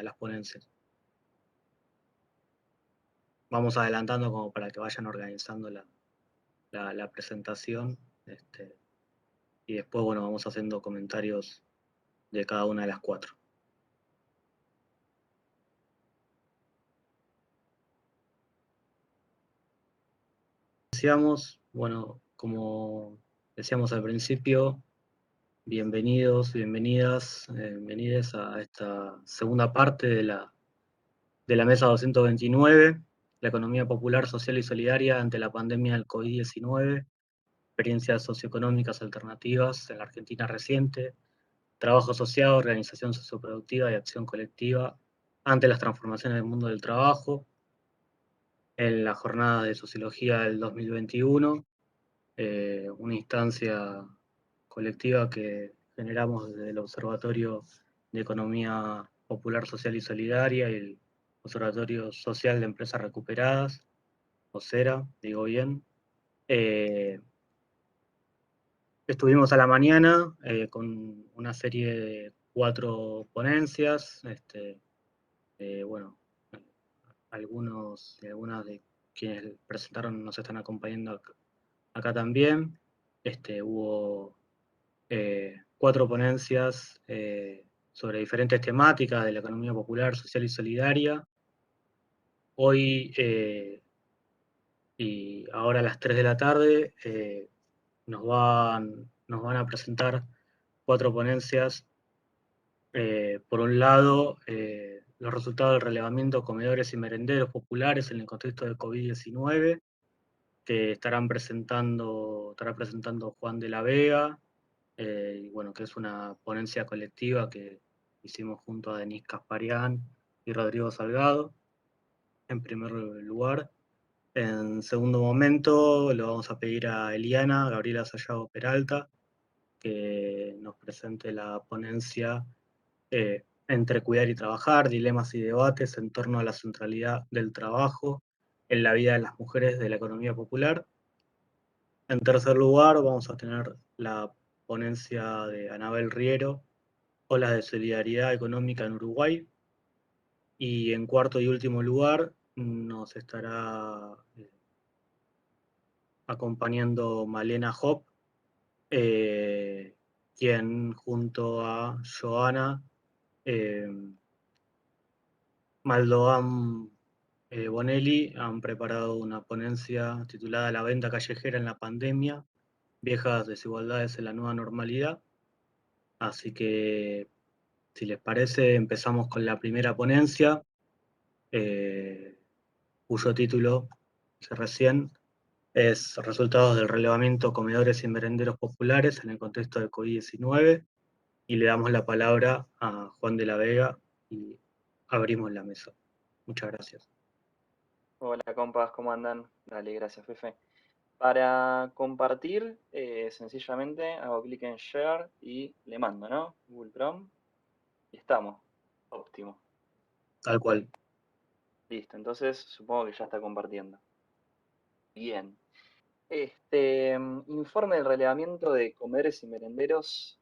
de las ponencias. Vamos adelantando como para que vayan organizando la presentación, y después, bueno, vamos haciendo comentarios de cada una de las 4. Decíamos, bueno, como decíamos al principio, bienvenidos, bienvenidas, bienvenides a esta segunda parte de la mesa 229, la economía popular, social y solidaria ante la pandemia del COVID-19, experiencias socioeconómicas alternativas en la Argentina reciente, trabajo asociado, organización socioproductiva y acción colectiva ante las transformaciones del mundo del trabajo, en la jornada de sociología del 2021, una instancia colectiva que generamos desde el Observatorio de Economía Popular, Social y Solidaria y el Observatorio Social de Empresas Recuperadas, OSERA, digo bien. Estuvimos a la mañana con una serie de 4 ponencias, bueno, algunas de quienes presentaron nos están acompañando acá también. Hubo 4 ponencias sobre diferentes temáticas de la economía popular, social y solidaria. Hoy y ahora a las 3 de la tarde nos van a presentar 4 ponencias. Por un lado, los resultados del relevamiento de comedores y merenderos populares en el contexto de COVID-19, que estará presentando Juan de la Vega, y bueno, que es una ponencia colectiva que hicimos junto a Denise Casparian y Rodrigo Salgado, en primer lugar. En segundo momento, lo vamos a pedir a Eliana Gabriela Sayago Peralta, que nos presente la ponencia Entre cuidar y trabajar, dilemas y debates en torno a la centralidad del trabajo en la vida de las mujeres de la economía popular. En tercer lugar, vamos a tener la ponencia de Anabel Riero, Olas de Solidaridad Económica en Uruguay. Y en cuarto y último lugar, nos estará acompañando Malena Hop, quien junto a Joana eh, Maldoán Bonelli han preparado una ponencia titulada La venta callejera en la pandemia, viejas desigualdades en la nueva normalidad. Así que, si les parece, empezamos con la primera ponencia, cuyo título, que recién, es Resultados del relevamiento comedores y merenderos populares en el contexto de COVID-19, y le damos la palabra a Juan de la Vega y abrimos la mesa. Muchas gracias. Hola compas, ¿cómo andan? Dale, gracias Fefe. Para compartir, sencillamente hago clic en Share y le mando, ¿no? Google Chrome. Y estamos. Óptimo. Tal cual. Listo, entonces supongo que ya está compartiendo. Bien. Informe del relevamiento de comedores y merenderos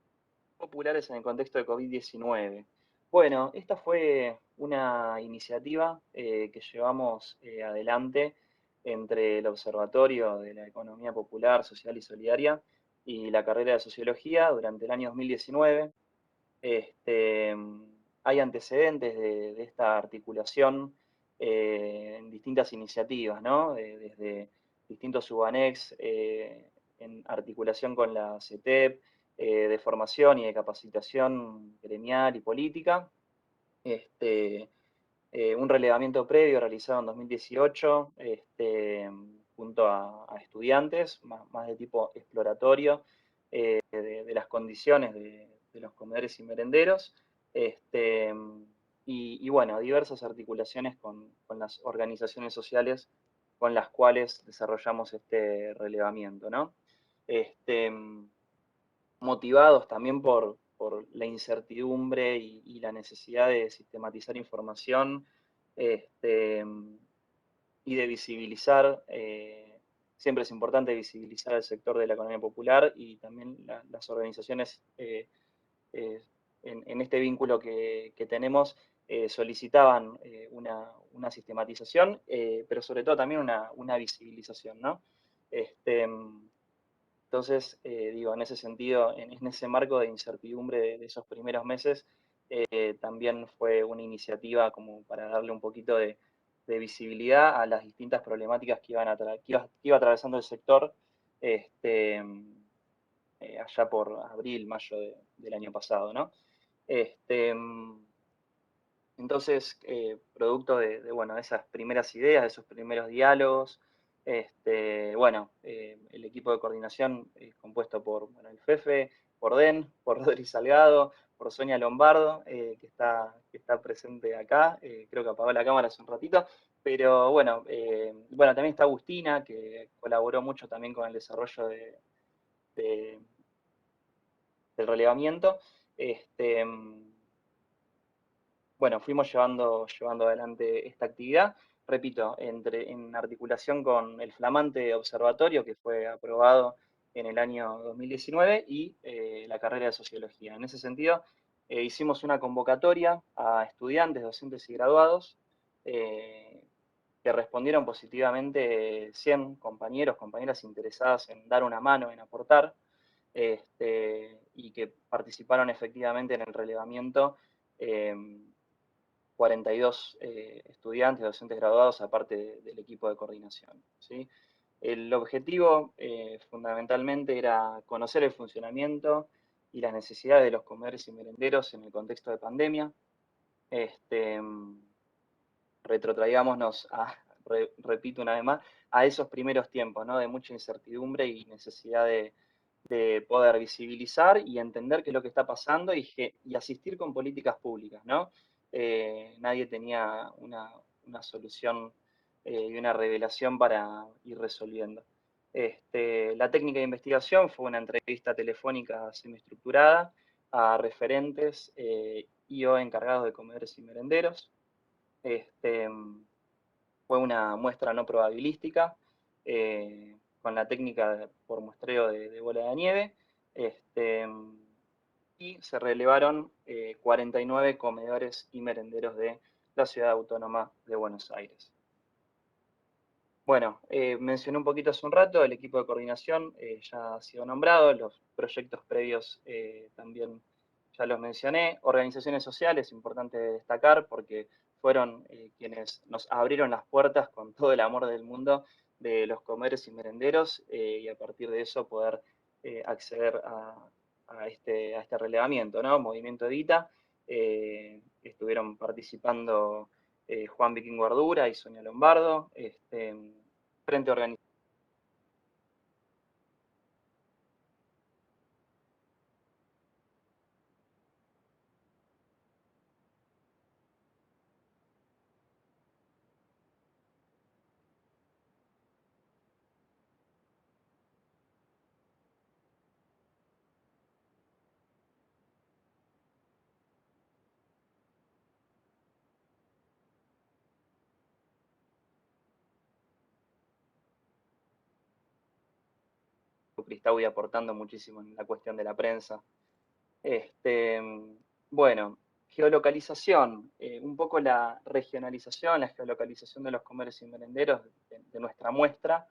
populares en el contexto de COVID-19. Bueno, esta fue una iniciativa que llevamos adelante entre el Observatorio de la Economía Popular, Social y Solidaria y la carrera de Sociología durante el año 2019. Este, Hay antecedentes de esta articulación en distintas iniciativas, ¿no? Desde distintos subanex en articulación con la CETEP, de formación y de capacitación gremial y política. Un relevamiento previo realizado en 2018 junto a estudiantes, más de tipo exploratorio, de las condiciones de los comedores y merenderos, este, y bueno, diversas articulaciones con las organizaciones sociales con las cuales desarrollamos este relevamiento, ¿no? Motivados también por la incertidumbre y la necesidad de sistematizar información este, y de visibilizar, siempre es importante visibilizar el sector de la economía popular y también las organizaciones en este vínculo que tenemos solicitaban una sistematización, pero sobre todo también una visibilización, ¿no? Entonces, digo, en ese sentido, en ese marco de incertidumbre de esos primeros meses, también fue una iniciativa como para darle un poquito de visibilidad a las distintas problemáticas que iba atravesando el sector allá por abril, mayo del año pasado, ¿no? Entonces, producto bueno, de esas primeras ideas, de esos primeros diálogos, bueno, el equipo de coordinación compuesto por bueno, el Fefe, por Den, por Rodri Salgado, por Sonia Lombardo, que está presente acá, creo que apagó la cámara hace un ratito, pero bueno, bueno, también está Agustina, que colaboró mucho también con el desarrollo de- del relevamiento. Bueno, fuimos llevando adelante esta actividad, repito, en articulación con el flamante observatorio que fue aprobado en el año 2019 y la carrera de Sociología. En ese sentido, hicimos una convocatoria a estudiantes, docentes y graduados que respondieron positivamente 100 compañeros, compañeras interesadas en dar una mano, en aportar, y que participaron efectivamente en el relevamiento. 42 estudiantes, docentes graduados, aparte del equipo de coordinación, ¿sí? El objetivo fundamentalmente era conocer el funcionamiento y las necesidades de los comedores y merenderos en el contexto de pandemia. Retrotraigámonos repito una vez más, a esos primeros tiempos, ¿no? De mucha incertidumbre y necesidad de poder visibilizar y entender qué es lo que está pasando y asistir con políticas públicas, ¿no? Nadie tenía una solución y una revelación para ir resolviendo. La técnica de investigación fue una entrevista telefónica semiestructurada a referentes y o encargados de comedores y merenderos. Fue una muestra no probabilística, con la técnica por muestreo de bola de nieve, y se relevaron 49 comedores y merenderos de la Ciudad Autónoma de Buenos Aires. Bueno, mencioné un poquito hace un rato, el equipo de coordinación ya ha sido nombrado, los proyectos previos también ya los mencioné. Organizaciones sociales, importante destacar, porque fueron quienes nos abrieron las puertas con todo el amor del mundo de los comedores y merenderos, y a partir de eso poder acceder a este relevamiento, ¿no? Movimiento Evita, estuvieron participando Juan Vikingo Ardura y Sonia Lombardo, Frente Organizado Cristaui aportando muchísimo en la cuestión de la prensa. Este, bueno, geolocalización, un poco la regionalización, la geolocalización de los comercios y merenderos de nuestra muestra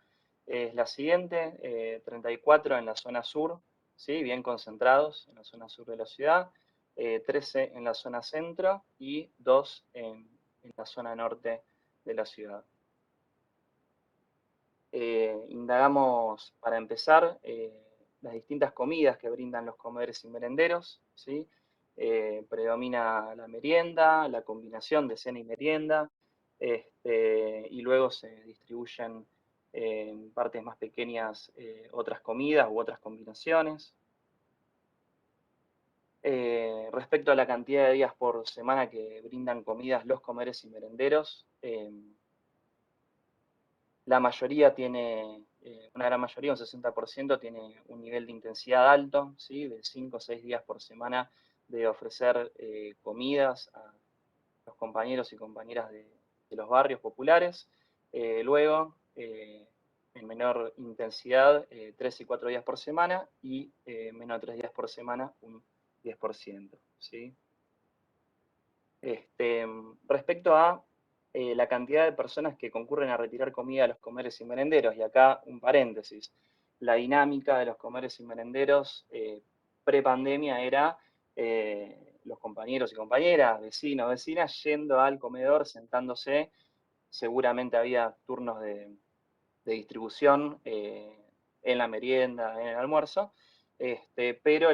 es la siguiente, 34 en la zona sur, ¿sí? Bien concentrados en la zona sur de la ciudad, 13 en la zona centro y 2 en la zona norte de la ciudad. Indagamos, para empezar, las distintas comidas que brindan los comedores y merenderos, ¿sí? Predomina la merienda, la combinación de cena y merienda, y luego se distribuyen en partes más pequeñas otras comidas u otras combinaciones. Respecto a la cantidad de días por semana que brindan comidas los comedores y merenderos, la mayoría tiene, una gran mayoría, un 60%, tiene un nivel de intensidad alto, ¿sí? De 5 o 6 días por semana de ofrecer comidas a los compañeros y compañeras de los barrios populares. Luego, en menor intensidad, 3 y 4 días por semana y menos de 3 días por semana, un 10%. ¿Sí? Respecto a la cantidad de personas que concurren a retirar comida a los comedores y merenderos, y acá un paréntesis, la dinámica de los comedores y merenderos pre-pandemia era los compañeros y compañeras, vecinos, vecinas, yendo al comedor, sentándose, seguramente había turnos de distribución en la merienda, en el almuerzo, pero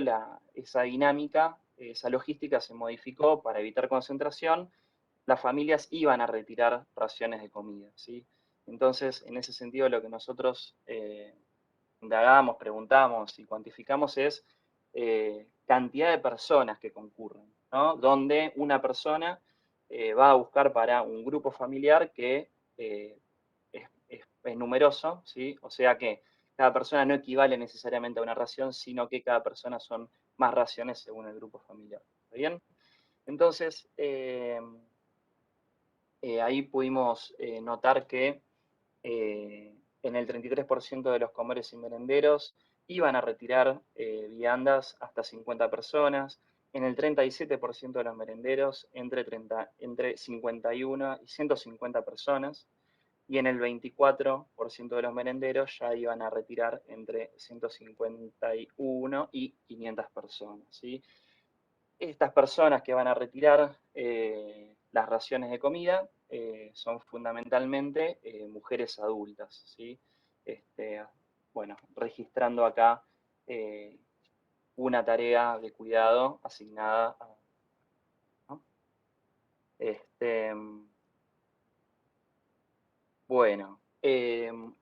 esa dinámica, esa logística se modificó para evitar concentración. Las familias iban a retirar raciones de comida, ¿sí? Entonces, en ese sentido, lo que nosotros indagamos, preguntamos y cuantificamos es cantidad de personas que concurren, ¿no? Donde una persona va a buscar para un grupo familiar que es numeroso, ¿sí? O sea que cada persona no equivale necesariamente a una ración, sino que cada persona son más raciones según el grupo familiar. ¿Está bien? Entonces, ahí pudimos notar que en el 33% de los comedores y merenderos iban a retirar viandas hasta 50 personas, en el 37% de los merenderos entre 51 y 150 personas, y en el 24% de los merenderos ya iban a retirar entre 151 y 500 personas, ¿sí? Estas personas que van a retirar las raciones de comida son fundamentalmente mujeres adultas, ¿sí? Bueno, registrando acá eh, una tarea de cuidado asignada a, ¿no? Este, bueno,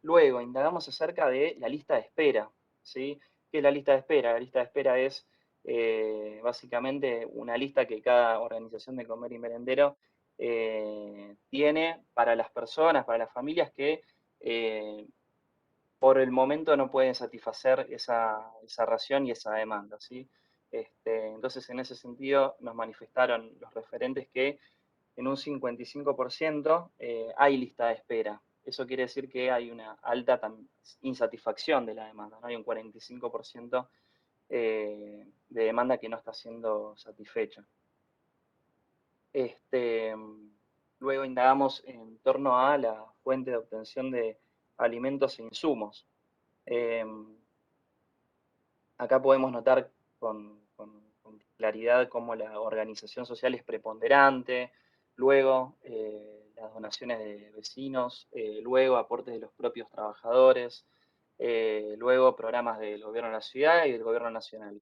luego indagamos acerca de la lista de espera, ¿sí? ¿Qué es la lista de espera? La lista de espera es básicamente una lista que cada organización de comer y merendero tiene para las personas, para las familias que eh, por el momento no pueden satisfacer esa ración y esa demanda, ¿sí? Entonces, en ese sentido, nos manifestaron los referentes que en un 55% hay lista de espera. Eso quiere decir que hay una alta insatisfacción de la demanda, ¿no? Hay un 45% de demanda que no está siendo satisfecha. Luego indagamos en torno a la fuente de obtención de alimentos e insumos. Acá podemos notar con claridad cómo la organización social es preponderante, luego las donaciones de vecinos, luego aportes de los propios trabajadores, luego programas del gobierno de la ciudad y del gobierno nacional.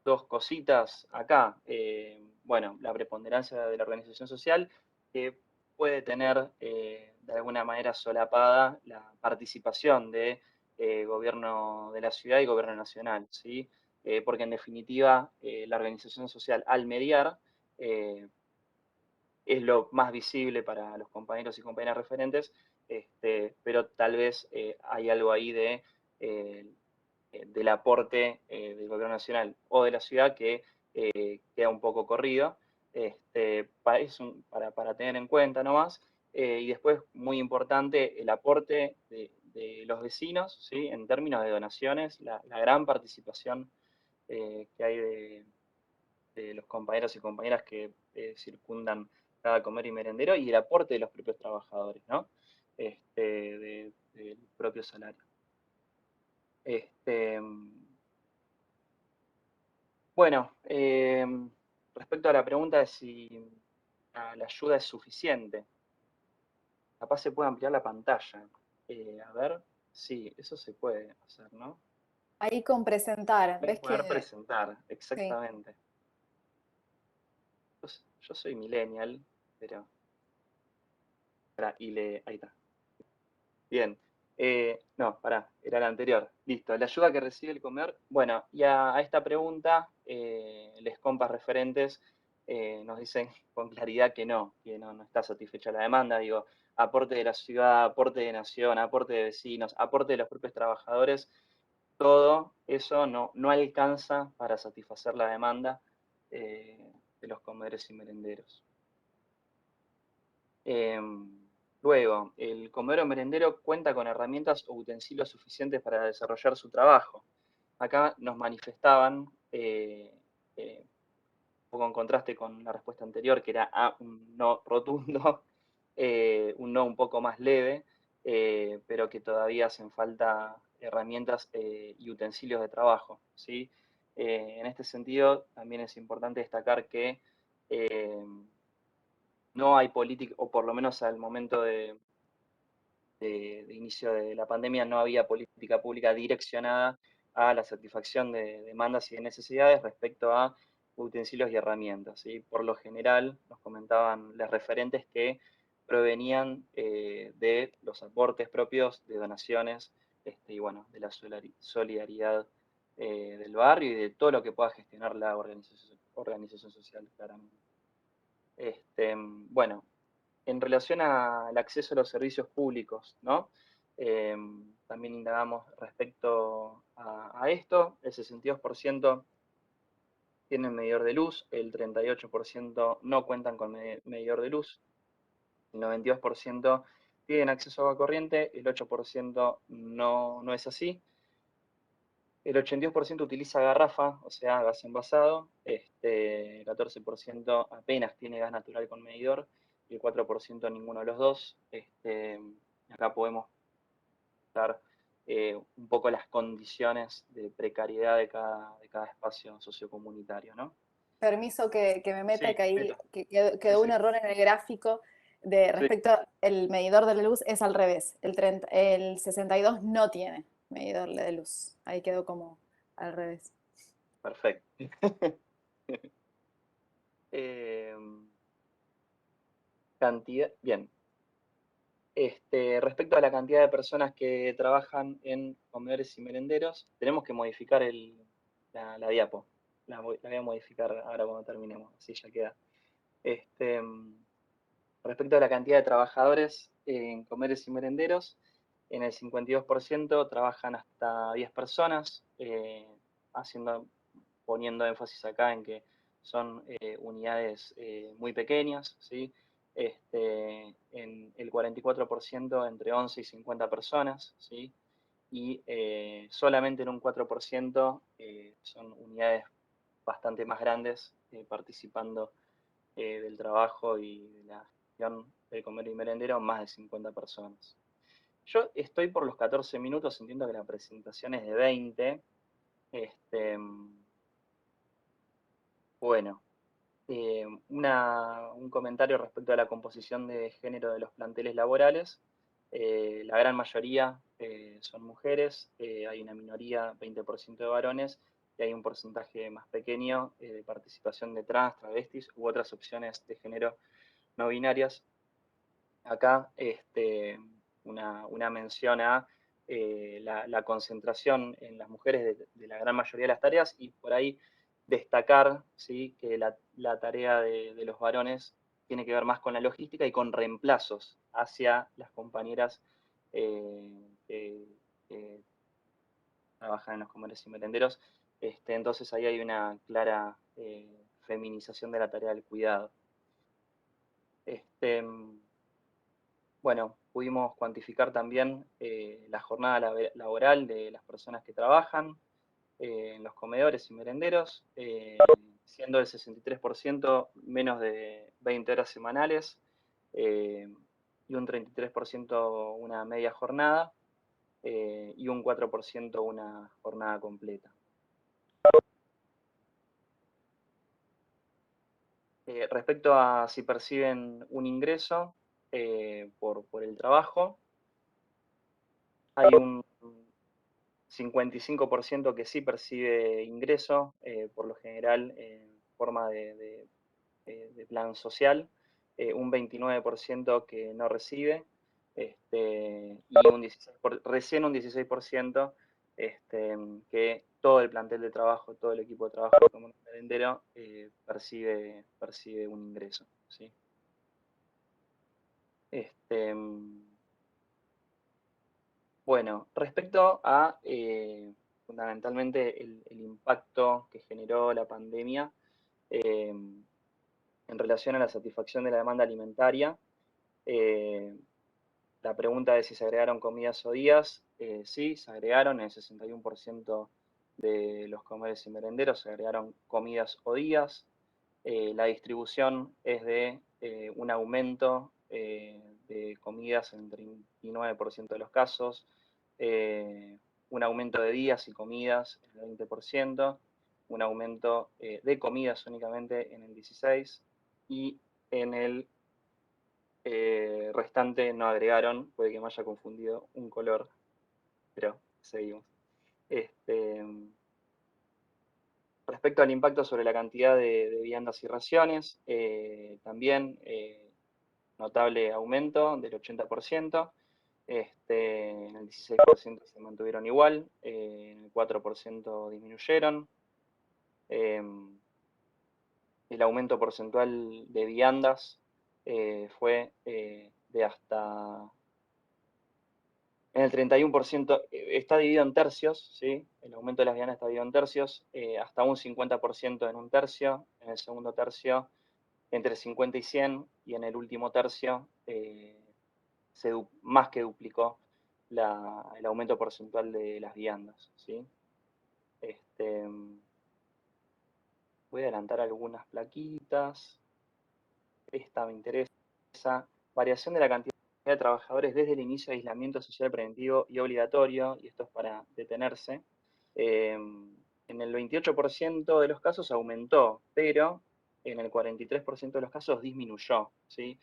Dos cositas acá. Bueno, la preponderancia de la organización social que puede tener de alguna manera solapada la participación de gobierno de la ciudad y gobierno nacional, ¿sí? Porque en definitiva la organización social al mediar es lo más visible para los compañeros y compañeras referentes, pero tal vez hay algo ahí del aporte del gobierno nacional o de la ciudad que queda un poco corrido, para tener en cuenta nomás. Y después, muy importante, el aporte de los vecinos, ¿sí? En términos de donaciones, la gran participación que hay de los compañeros y compañeras que circundan cada comer y merendero y el aporte de los propios trabajadores, ¿no? Del propio salario. Bueno, respecto a la pregunta de si la ayuda es suficiente, capaz se puede ampliar la pantalla. A ver, sí, eso se puede hacer, ¿no? Ahí con presentar, Voy a ves poder que presentar, sí. exactamente. Yo soy millennial, pero... ahí está. Bien. No, pará, era la anterior. Listo. La ayuda que recibe el comer. Bueno, y a esta pregunta, les compas referentes nos dicen con claridad que no está satisfecha la demanda. Digo, aporte de la ciudad, aporte de nación, aporte de vecinos, aporte de los propios trabajadores, todo eso no alcanza para satisfacer la demanda de los comedores y merenderos. Luego, el comedor o merendero cuenta con herramientas o utensilios suficientes para desarrollar su trabajo. Acá nos manifestaban poco en contraste con la respuesta anterior, que era un no rotundo, un no un poco más leve, pero que todavía hacen falta herramientas y utensilios de trabajo, ¿sí? En este sentido, también es importante destacar que no hay política, o por lo menos al momento de inicio de la pandemia, no había política pública direccionada a la satisfacción de demandas y de necesidades respecto a utensilios y herramientas, ¿sí? Por lo general, nos comentaban los referentes que provenían de los aportes propios, de donaciones, y bueno, de la solidaridad del barrio y de todo lo que pueda gestionar la organización social, claramente. Bueno, en relación al acceso a los servicios públicos, ¿no? También indagamos respecto a esto. El 62% tienen medidor de luz, el 38% no cuentan con medidor de luz, el 92% tienen acceso a agua corriente, el 8% no es así. El 82% utiliza garrafa, o sea, gas envasado, el 14% apenas tiene gas natural con medidor, y el 4% ninguno de los dos. Acá podemos dar un poco las condiciones de precariedad de cada espacio sociocomunitario, ¿no? Permiso que me meta, Sí, que ahí meta. quedó Sí, un sí. error en el gráfico de Sí, respecto al medidor de la luz, es al revés. El 62 no tiene medidor de luz. Ahí quedó como al revés. perfecto. Eh, bien. Respecto a la cantidad de personas que trabajan en comedores y merenderos, tenemos que modificar la diapo. La voy a modificar ahora cuando terminemos, así ya queda. Respecto a la cantidad de trabajadores en comedores y merenderos, en el 52% trabajan hasta 10 personas, poniendo énfasis acá en que son unidades muy pequeñas, ¿sí? En el 44% entre 11 y 50 personas, ¿sí? Y solamente en un 4% son unidades bastante más grandes, participando del trabajo y de la gestión del comer y merendero, más de 50 personas. Yo estoy por los 14 minutos, entiendo que la presentación es de 20. Bueno, un comentario respecto a la composición de género de los planteles laborales. La gran mayoría son mujeres, hay una minoría, 20% de varones, y hay un porcentaje más pequeño de participación de trans, travestis u otras opciones de género no binarias. Acá una mención a la concentración en las mujeres de la gran mayoría de las tareas, y por ahí destacar, ¿sí?, que la tarea de los varones tiene que ver más con la logística y con reemplazos hacia las compañeras que trabajan en los comercios y merenderos. Entonces ahí hay una clara feminización de la tarea del cuidado. Bueno, pudimos cuantificar también la jornada laboral de las personas que trabajan en los comedores y merenderos, siendo el 63% menos de 20 horas semanales, y un 33% una media jornada, y un 4% una jornada completa. Respecto a si perciben un ingreso por el trabajo, hay un 55% que sí percibe ingreso, por lo general en forma de plan social, un 29% que no recibe, y recién un 16% que todo el plantel de trabajo, todo el equipo de trabajo como un merendero percibe un ingreso, ¿sí? Bueno, respecto a fundamentalmente el impacto que generó la pandemia en relación a la satisfacción de la demanda alimentaria, la pregunta de si se agregaron comidas o días, sí, se agregaron. En el 61% de los comedores y merenderos se agregaron comidas o días. La distribución es de un aumento de comidas en el 39% de los casos, un aumento de días y comidas en el 20%, un aumento de comidas únicamente en el 16%, y en el restante no agregaron, puede que me haya confundido un color, pero seguimos. Respecto al impacto sobre la cantidad de viandas y raciones, también notable aumento del 80%, en el 16% se mantuvieron igual, en el 4% disminuyeron. El aumento porcentual de viandas fue de hasta... En el 31% está dividido en tercios, ¿sí? El aumento de las viandas está dividido en tercios, hasta un 50% en un tercio, en el segundo tercio entre 50 y 100, y en el último tercio más que duplicó el aumento porcentual de las viandas, ¿sí? Voy a adelantar algunas plaquitas. Esta me interesa. Variación de la cantidad de trabajadores desde el inicio de aislamiento social preventivo y obligatorio, y esto es para detenerse. En el 28% de los casos aumentó, pero en el 43% de los casos disminuyó, ¿sí?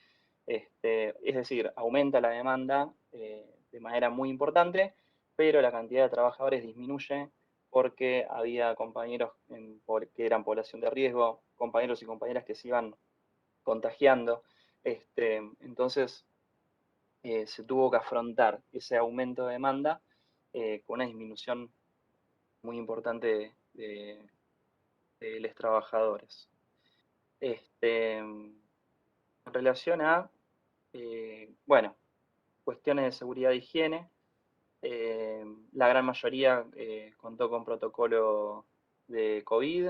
Es decir, aumenta la demanda de manera muy importante, pero la cantidad de trabajadores disminuye porque había compañeros que eran población de riesgo, compañeros y compañeras que se iban contagiando. Entonces, se tuvo que afrontar ese aumento de demanda con una disminución muy importante de los trabajadores. En relación a, bueno, cuestiones de seguridad e higiene, la gran mayoría contó con protocolo de COVID.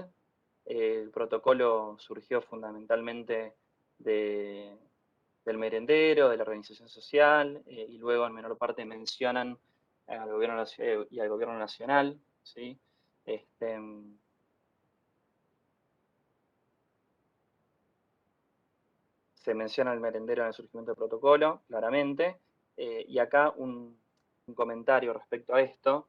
El protocolo surgió fundamentalmente del merendero, de la organización social, y luego en menor parte mencionan al gobierno y al gobierno nacional, ¿sí? Se menciona el merendero en el surgimiento del protocolo, claramente, y acá un comentario respecto a esto.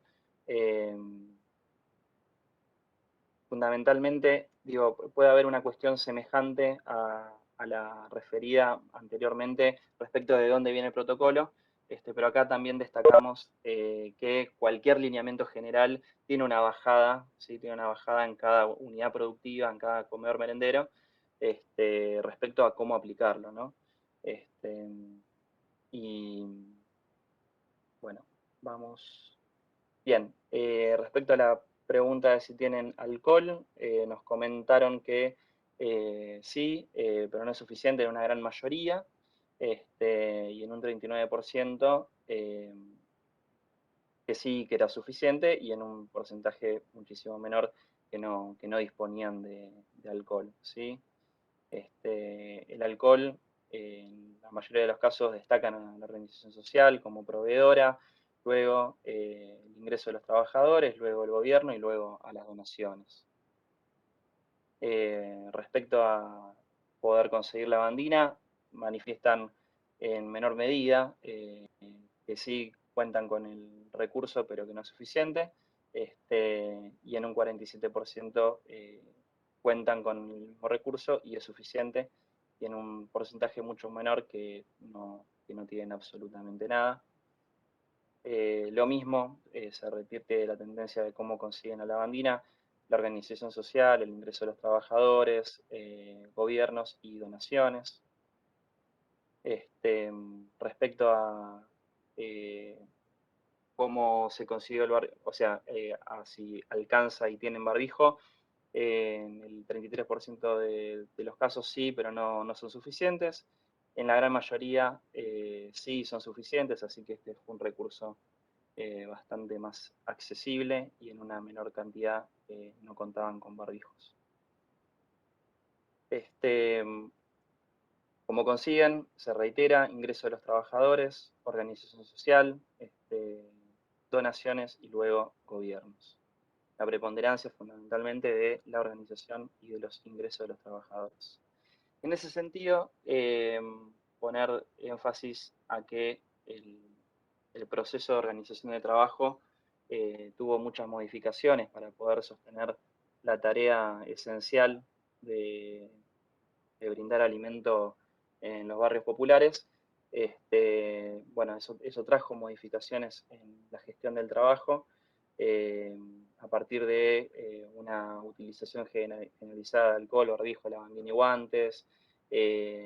Fundamentalmente, digo, puede haber una cuestión semejante a la referida anteriormente respecto de dónde viene el protocolo, pero acá también destacamos que cualquier lineamiento general tiene una bajada, ¿sí? Tiene una bajada en cada unidad productiva, en cada comedor merendero, respecto a cómo aplicarlo, ¿no? Y bueno, vamos. Bien, respecto a la pregunta de si tienen alcohol, nos comentaron que sí, pero no es suficiente en una gran mayoría, y en un 39% que sí, que era suficiente, y en un porcentaje muchísimo menor que no disponían de alcohol, ¿sí? El alcohol, en la mayoría de los casos, destacan a la organización social como proveedora, luego el ingreso de los trabajadores, luego el gobierno y luego a las donaciones. Respecto a poder conseguir la lavandina, manifiestan en menor medida que sí cuentan con el recurso, pero que no es suficiente, y en un 47% cuentan con el mismo recurso y es suficiente, y en un porcentaje mucho menor que no tienen absolutamente nada. Lo mismo, se repite la tendencia de cómo consiguen la lavandina, la organización social, el ingreso de los trabajadores, gobiernos y donaciones. Respecto a cómo se consiguió el barbijo, o sea, a si alcanza y tienen barbijo, en el 33% de los casos sí, pero no son suficientes. En la gran mayoría sí son suficientes, así que este fue un recurso bastante más accesible, y en una menor cantidad no contaban con barbijos. Como consiguen, se reitera, ingreso de los trabajadores, organización social, donaciones y luego gobiernos. la preponderancia fundamentalmente de la organización y de los ingresos de los trabajadores. En ese sentido, poner énfasis a que el proceso de organización de trabajo tuvo muchas modificaciones para poder sostener la tarea esencial de brindar alimento en los barrios populares. Bueno, eso trajo modificaciones en la gestión del trabajo a partir de una utilización generalizada de alcohol, barbijo, lavandina y guantes,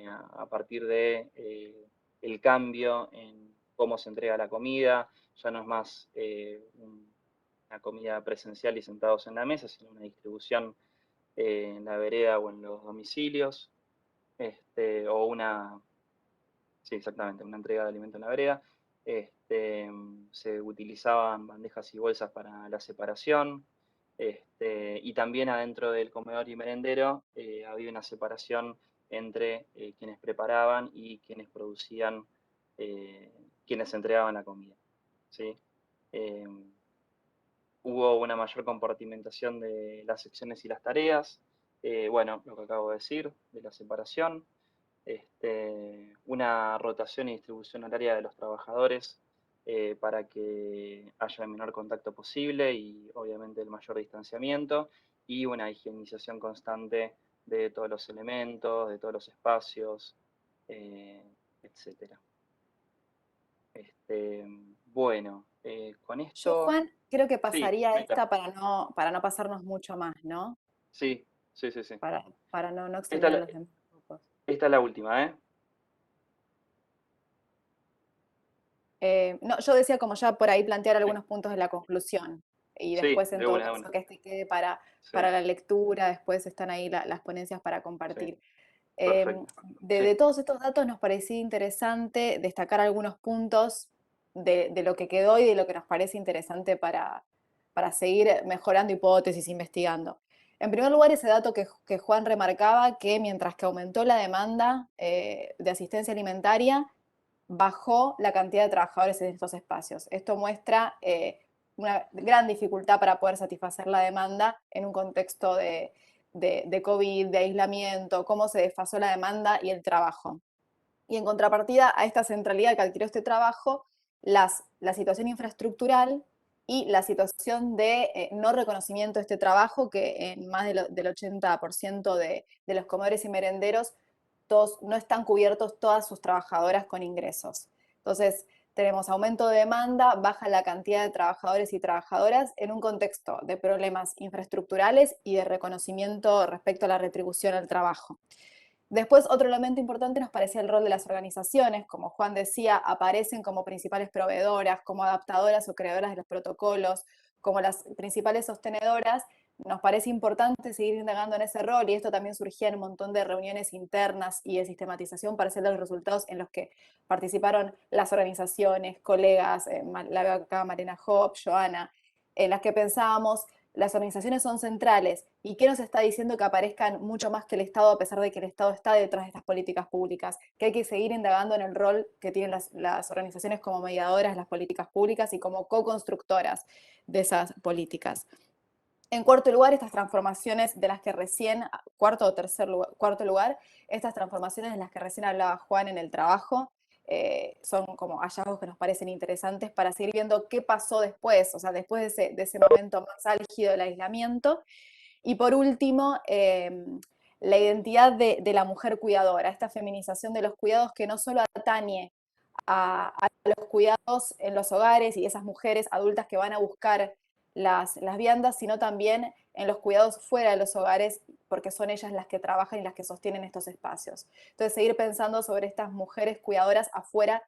a partir de el cambio en cómo se entrega la comida, ya no es más una comida presencial y sentados en la mesa, sino una distribución en la vereda o en los domicilios, o sí, exactamente, una entrega de alimento en la vereda. Se utilizaban bandejas y bolsas para la separación, y también adentro del comedor y merendero había una separación entre quienes preparaban y quienes producían, quienes entregaban la comida, ¿sí? Hubo una mayor compartimentación de las secciones y las tareas, bueno, lo que acabo de decir, de la separación, una rotación y distribución horaria de los trabajadores para que haya el menor contacto posible y obviamente el mayor distanciamiento, y una higienización constante de todos los elementos, de todos los espacios, etc. Bueno, con Yo, esto, Juan, creo que sí, pasaría Meta, esta para no pasarnos mucho más, ¿no? sí, sí, sí, sí. Para no Esta, extender los demás grupos. esta es la última, ¿eh? No, yo decía como ya por ahí plantear Sí, algunos puntos de la conclusión y sí, después en de todo una, de caso una. que este quede Sí, para la lectura, después están ahí las ponencias para sí, compartir. perfecto. De Sí, todos estos datos nos parecía interesante destacar algunos puntos de lo que quedó y de lo que nos parece interesante para seguir mejorando hipótesis, investigando. En primer lugar, ese dato que Juan remarcaba, que mientras que aumentó la demanda de asistencia alimentaria, bajó la cantidad de trabajadores en estos espacios. Esto muestra una gran dificultad para poder satisfacer la demanda en un contexto de COVID, de aislamiento, cómo se desfasó la demanda y el trabajo. Y en contrapartida a esta centralidad que adquirió este trabajo, la situación infraestructural y la situación de no reconocimiento de este trabajo, que en más del 80% de los comedores y merenderos no están cubiertos todas sus trabajadoras con ingresos. Entonces, tenemos aumento de demanda, baja la cantidad de trabajadores y trabajadoras en un contexto de problemas infraestructurales y de reconocimiento respecto a la retribución al trabajo. Después, otro elemento importante nos parecía el rol de las organizaciones, como Juan decía, aparecen como principales proveedoras, como adaptadoras o creadoras de los protocolos, como las principales sostenedoras. Nos parece importante seguir indagando en ese rol y esto también surgía en un montón de reuniones internas y de sistematización parcial de los resultados en los que participaron las organizaciones, colegas, la veo acá Mariana Hop, Joana, en las que pensábamos las organizaciones son centrales. ¿Y qué nos está diciendo que aparezcan mucho más que el Estado, a pesar de que el Estado está detrás de estas políticas públicas? Que hay que seguir indagando en el rol que tienen las organizaciones como mediadoras, las políticas públicas y como co-constructoras de esas políticas. En cuarto lugar, estas transformaciones de las que recién, cuarto lugar, estas transformaciones de las que recién hablaba Juan en el trabajo, son como hallazgos que nos parecen interesantes para seguir viendo qué pasó después, o sea, después de ese momento más álgido del aislamiento. Y por último, la identidad de la mujer cuidadora, esta feminización de los cuidados que no solo atañe a los cuidados en los hogares y esas mujeres adultas que van a buscar las viandas, sino también en los cuidados fuera de los hogares, porque son ellas las que trabajan y las que sostienen estos espacios. Entonces, seguir pensando sobre estas mujeres cuidadoras afuera,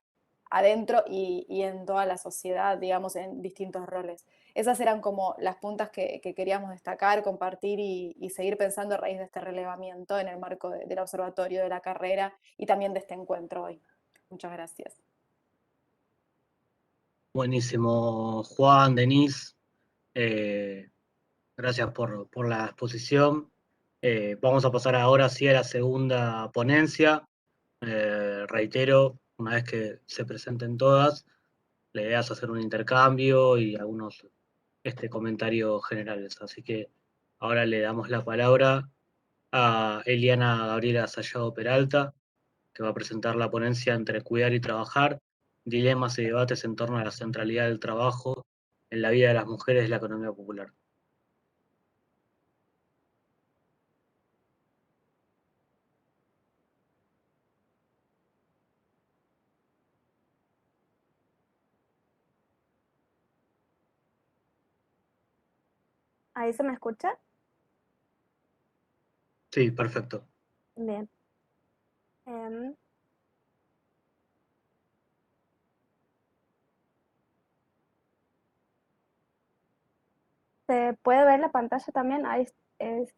adentro y en toda la sociedad, digamos, en distintos roles. Esas eran como las puntas que queríamos destacar, compartir y seguir pensando a raíz de este relevamiento en el marco del observatorio, de la carrera y también de este encuentro hoy. Muchas gracias. Buenísimo, Juan, Denise. Gracias por la exposición. Vamos a pasar ahora sí a la segunda ponencia. Reitero, una vez que se presenten todas, la idea es hacer un intercambio y algunos comentarios generales. Así que ahora le damos la palabra a Eliana Gabriela Sayago Peralta, que va a presentar la ponencia entre cuidar y trabajar, dilemas y debates en torno a la centralidad del trabajo en la vida de las mujeres de la economía popular. ¿Ahí se me escucha? Sí, perfecto. Bien. Em, ¿Se puede ver la pantalla también? Ahí es Se ve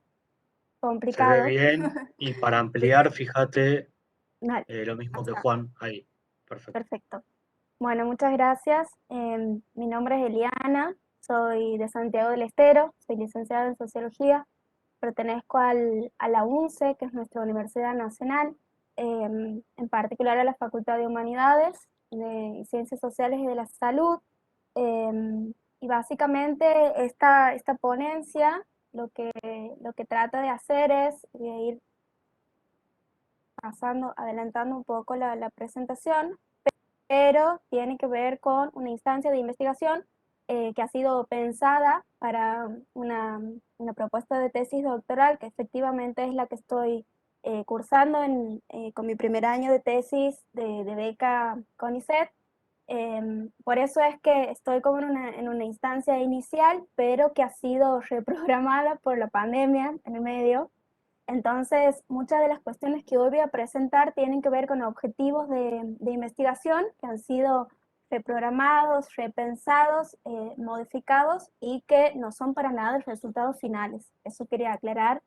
complicado. bien y para Sí, ampliar, fíjate dale, lo mismo que hasta. Juan, ahí. Perfecto. Perfecto. Bueno, muchas gracias. Mi nombre es Eliana, soy de Santiago del Estero, soy licenciada en Sociología, pertenezco a la UNCE, que es nuestra Universidad Nacional, en particular a la Facultad de Humanidades, de Ciencias Sociales y de la Salud. Y básicamente esta ponencia lo que trata de hacer es de ir adelantando un poco la presentación, pero tiene que ver con una instancia de investigación que ha sido pensada para una propuesta de tesis doctoral, que efectivamente es la que estoy cursando con mi primer año de tesis de beca CONICET. Por eso es que estoy como en una instancia inicial, pero que ha sido reprogramada por la pandemia en el medio. Entonces, muchas de las cuestiones que hoy voy a presentar tienen que ver con objetivos de investigación que han sido reprogramados, repensados, modificados y que no son para nada los resultados finales. Eso quería aclarar.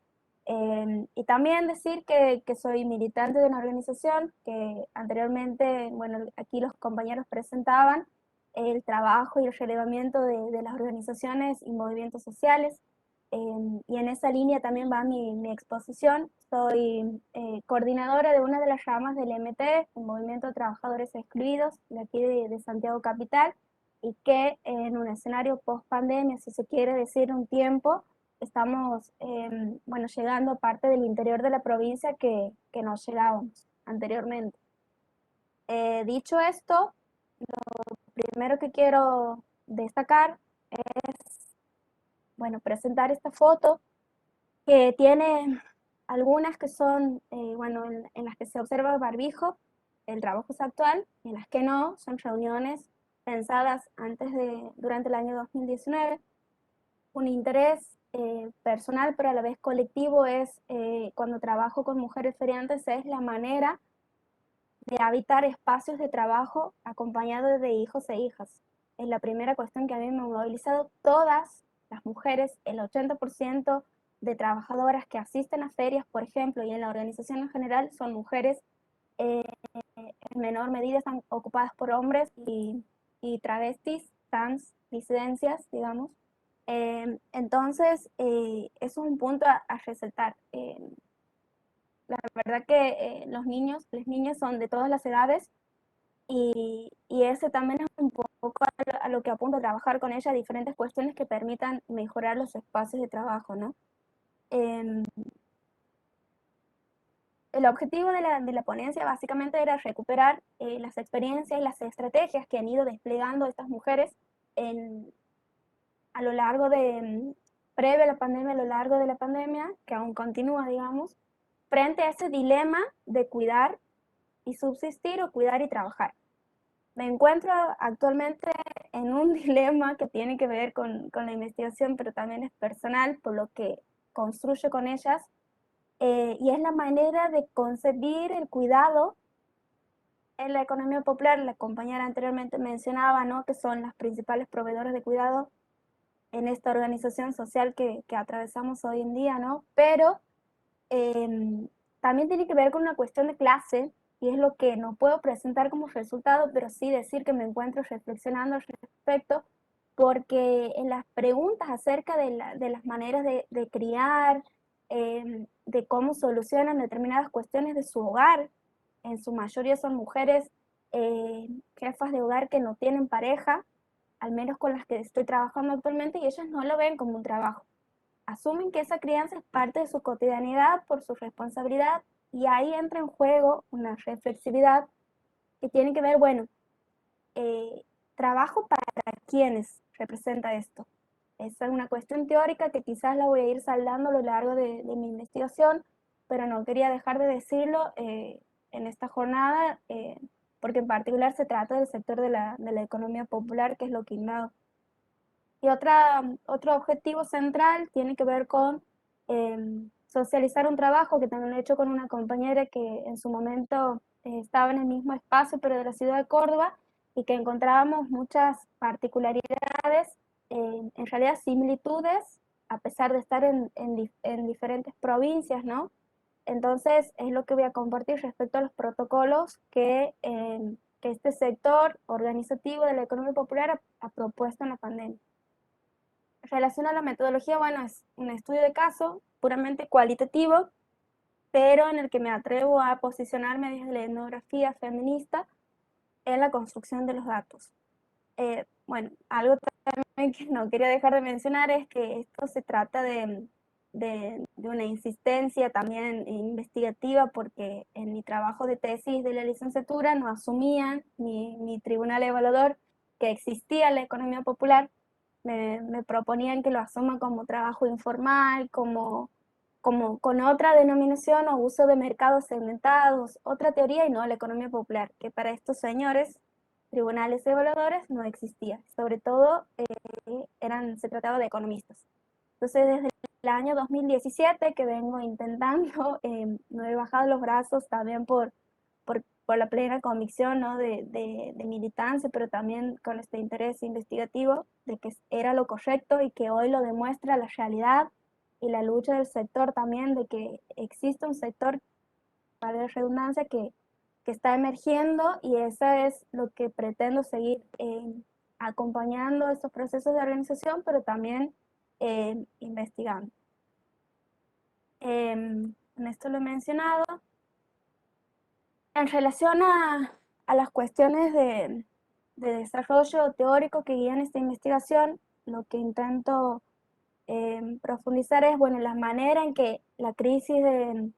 Y también decir que soy militante de una organización que anteriormente, bueno, aquí los compañeros presentaban el trabajo y el relevamiento de las organizaciones y movimientos sociales. Y en esa línea también va mi exposición. Soy coordinadora de una de las ramas del MT, el Movimiento de Trabajadores Excluidos, de aquí de Santiago Capital, y que en un escenario post-pandemia, si se quiere decir un tiempo, estamos bueno, llegando a parte del interior de la provincia que no llegábamos anteriormente. Dicho esto, lo primero que quiero destacar es, bueno, presentar esta foto que tiene algunas que son, bueno, en las que se observa el barbijo, el trabajo es actual, y en las que no, son reuniones pensadas durante el año 2019. Un interés personal, pero a la vez colectivo, es cuando trabajo con mujeres feriantes, es la manera de habitar espacios de trabajo acompañados de hijos e hijas. Es la primera cuestión que a mí me ha movilizado. Todas las mujeres, el 80% de trabajadoras que asisten a ferias, por ejemplo, y en la organización en general, son mujeres. En menor medida están ocupadas por hombres y travestis, trans, disidencias, digamos. Entonces, eso es un punto a resaltar. La verdad que los niños, las niñas son de todas las edades y ese también es un poco a lo que apunto a trabajar con ella, diferentes cuestiones que permitan mejorar los espacios de trabajo, ¿no? Eh, el objetivo de la ponencia básicamente era recuperar las experiencias y las estrategias que han ido desplegando estas mujeres a lo largo previo a la pandemia, a lo largo de la pandemia, que aún continúa, digamos, frente a ese dilema de cuidar y subsistir o cuidar y trabajar. Me encuentro actualmente en un dilema que tiene que ver con la investigación, pero también es personal, por lo que construyo con ellas, y es la manera de concebir el cuidado en la economía popular. La compañera anteriormente mencionaba, ¿no?, que son las principales proveedoras de cuidado en esta organización social que atravesamos hoy en día, ¿no? Pero también tiene que ver con una cuestión de clase, y es lo que no puedo presentar como resultado, pero sí decir que me encuentro reflexionando al respecto, porque en las preguntas acerca de las maneras de criar, de cómo solucionan determinadas cuestiones de su hogar, en su mayoría son mujeres jefas de hogar que no tienen pareja, al menos con las que estoy trabajando actualmente, y ellas no lo ven como un trabajo. Asumen que esa crianza es parte de su cotidianidad por su responsabilidad, y ahí entra en juego una reflexividad que tiene que ver, bueno, trabajo para quiénes representa esto. Esa es una cuestión teórica que quizás la voy a ir saldando a lo largo de mi investigación, pero no quería dejar de decirlo en esta jornada, porque en particular se trata del sector de la economía popular, que es lo que indago. Y otro objetivo central tiene que ver con socializar un trabajo que también lo he hecho con una compañera que en su momento estaba en el mismo espacio, pero de la ciudad de Córdoba, y que encontrábamos muchas particularidades, en realidad similitudes, a pesar de estar en diferentes provincias, ¿no? Entonces, es lo que voy a compartir respecto a los protocolos que este sector organizativo de la economía popular ha propuesto en la pandemia. En relación a la metodología, bueno, es un estudio de caso puramente cualitativo, pero en el que me atrevo a posicionarme desde la etnografía feminista en la construcción de los datos. Bueno, algo también que no quería dejar de mencionar es que esto se trata de una insistencia también investigativa, porque en mi trabajo de tesis de la licenciatura no asumían mi tribunal evaluador que existía la economía popular. Me proponían que lo asuma como trabajo informal, como con otra denominación o uso de mercados segmentados, otra teoría, y no la economía popular, que para estos señores tribunales evaluadores no existía. Sobre todo se trataba de economistas. Entonces, desde el año 2017 que vengo intentando, no he bajado los brazos también por la plena convicción, ¿no? de militancia, pero también con este interés investigativo de que era lo correcto, y que hoy lo demuestra la realidad y la lucha del sector también, de que existe un sector, para la redundancia, que está emergiendo, y eso es lo que pretendo seguir acompañando estos procesos de organización, pero también investigando. En esto lo he mencionado. En relación a las cuestiones de desarrollo teórico que guían esta investigación, lo que intento profundizar es, bueno, la manera en que la crisis, en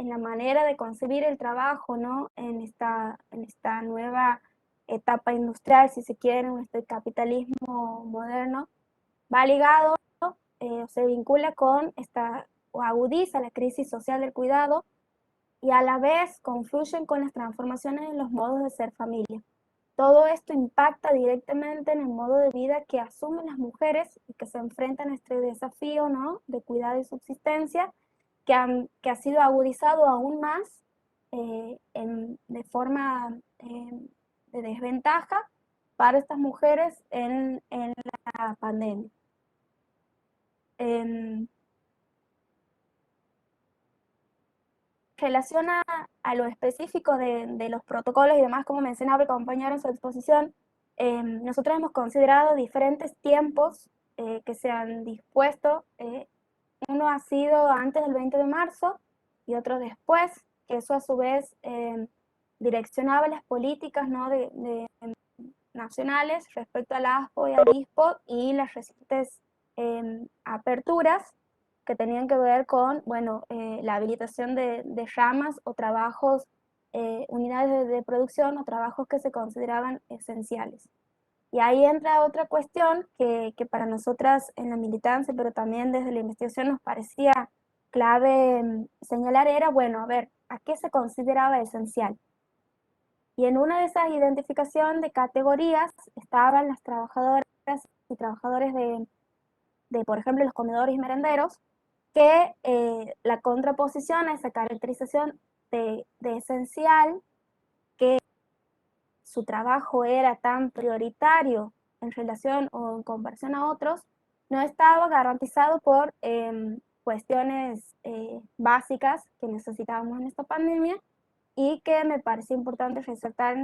la manera de concebir el trabajo, ¿no? En esta nueva etapa industrial, si se quiere, en este capitalismo moderno, va ligado, se vincula con o agudiza la crisis social del cuidado, y a la vez confluyen con las transformaciones en los modos de ser familia. Todo esto impacta directamente en el modo de vida que asumen las mujeres y que se enfrentan a este desafío, ¿no? de cuidado y subsistencia, que ha sido agudizado aún más de forma de desventaja para estas mujeres en la pandemia. En relación a lo específico de los protocolos y demás, como mencionaba el compañero en su exposición, nosotros hemos considerado diferentes tiempos que se han dispuesto. Uno ha sido antes del 20 de marzo y otro después, que eso a su vez direccionaba las políticas, ¿no? nacionales respecto al ASPO y al ISPO, y las recientes aperturas que tenían que ver con, bueno, la habilitación de ramas o trabajos, unidades de producción o trabajos que se consideraban esenciales. Y ahí entra otra cuestión que para nosotras en la militancia, pero también desde la investigación, nos parecía clave señalar, era, bueno, a ver, ¿a qué se consideraba esencial? Y en una de esas identificaciones de categorías estaban las trabajadoras y trabajadores de, por ejemplo, los comedores y merenderos, que la contraposición a esa caracterización de esencial, que su trabajo era tan prioritario en relación o en comparación a otros, no estaba garantizado por cuestiones básicas que necesitábamos en esta pandemia, y que me parece importante resaltar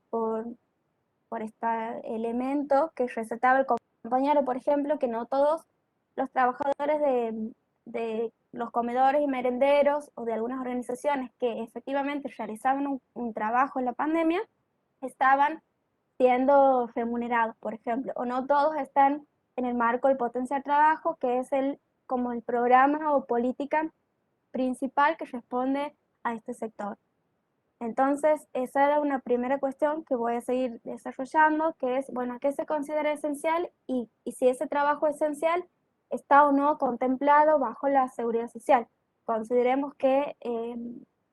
por este elemento que resaltaba el compañero, por ejemplo, que no todos los trabajadores de los comedores y merenderos o de algunas organizaciones que efectivamente realizaban un trabajo en la pandemia estaban siendo remunerados, por ejemplo, o no todos están en el marco del potencial trabajo, que es como el programa o política principal que responde a este sector. Entonces, esa era una primera cuestión que voy a seguir desarrollando, que es, bueno, ¿qué se considera esencial? Y si ese trabajo esencial está o no contemplado bajo la seguridad social. Consideremos que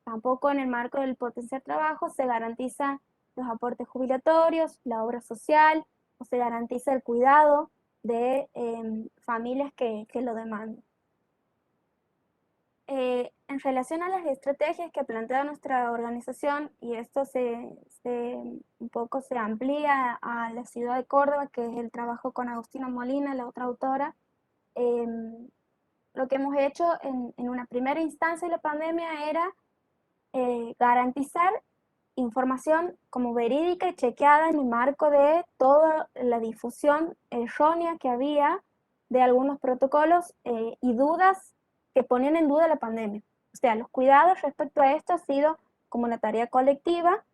tampoco en el marco del potencial trabajo se garantizan los aportes jubilatorios, la obra social, o se garantiza el cuidado de familias que lo demandan. En relación a las estrategias que plantea nuestra organización, y esto un poco se amplía a la ciudad de Córdoba, que es el trabajo con Agustina Molina, la otra autora, lo que hemos hecho en una primera instancia de la pandemia era garantizar información como verídica y chequeada en el marco de toda la difusión errónea que había de algunos protocolos y dudas que ponían en duda la pandemia. O sea, los cuidados respecto a esto ha sido como una tarea colectiva,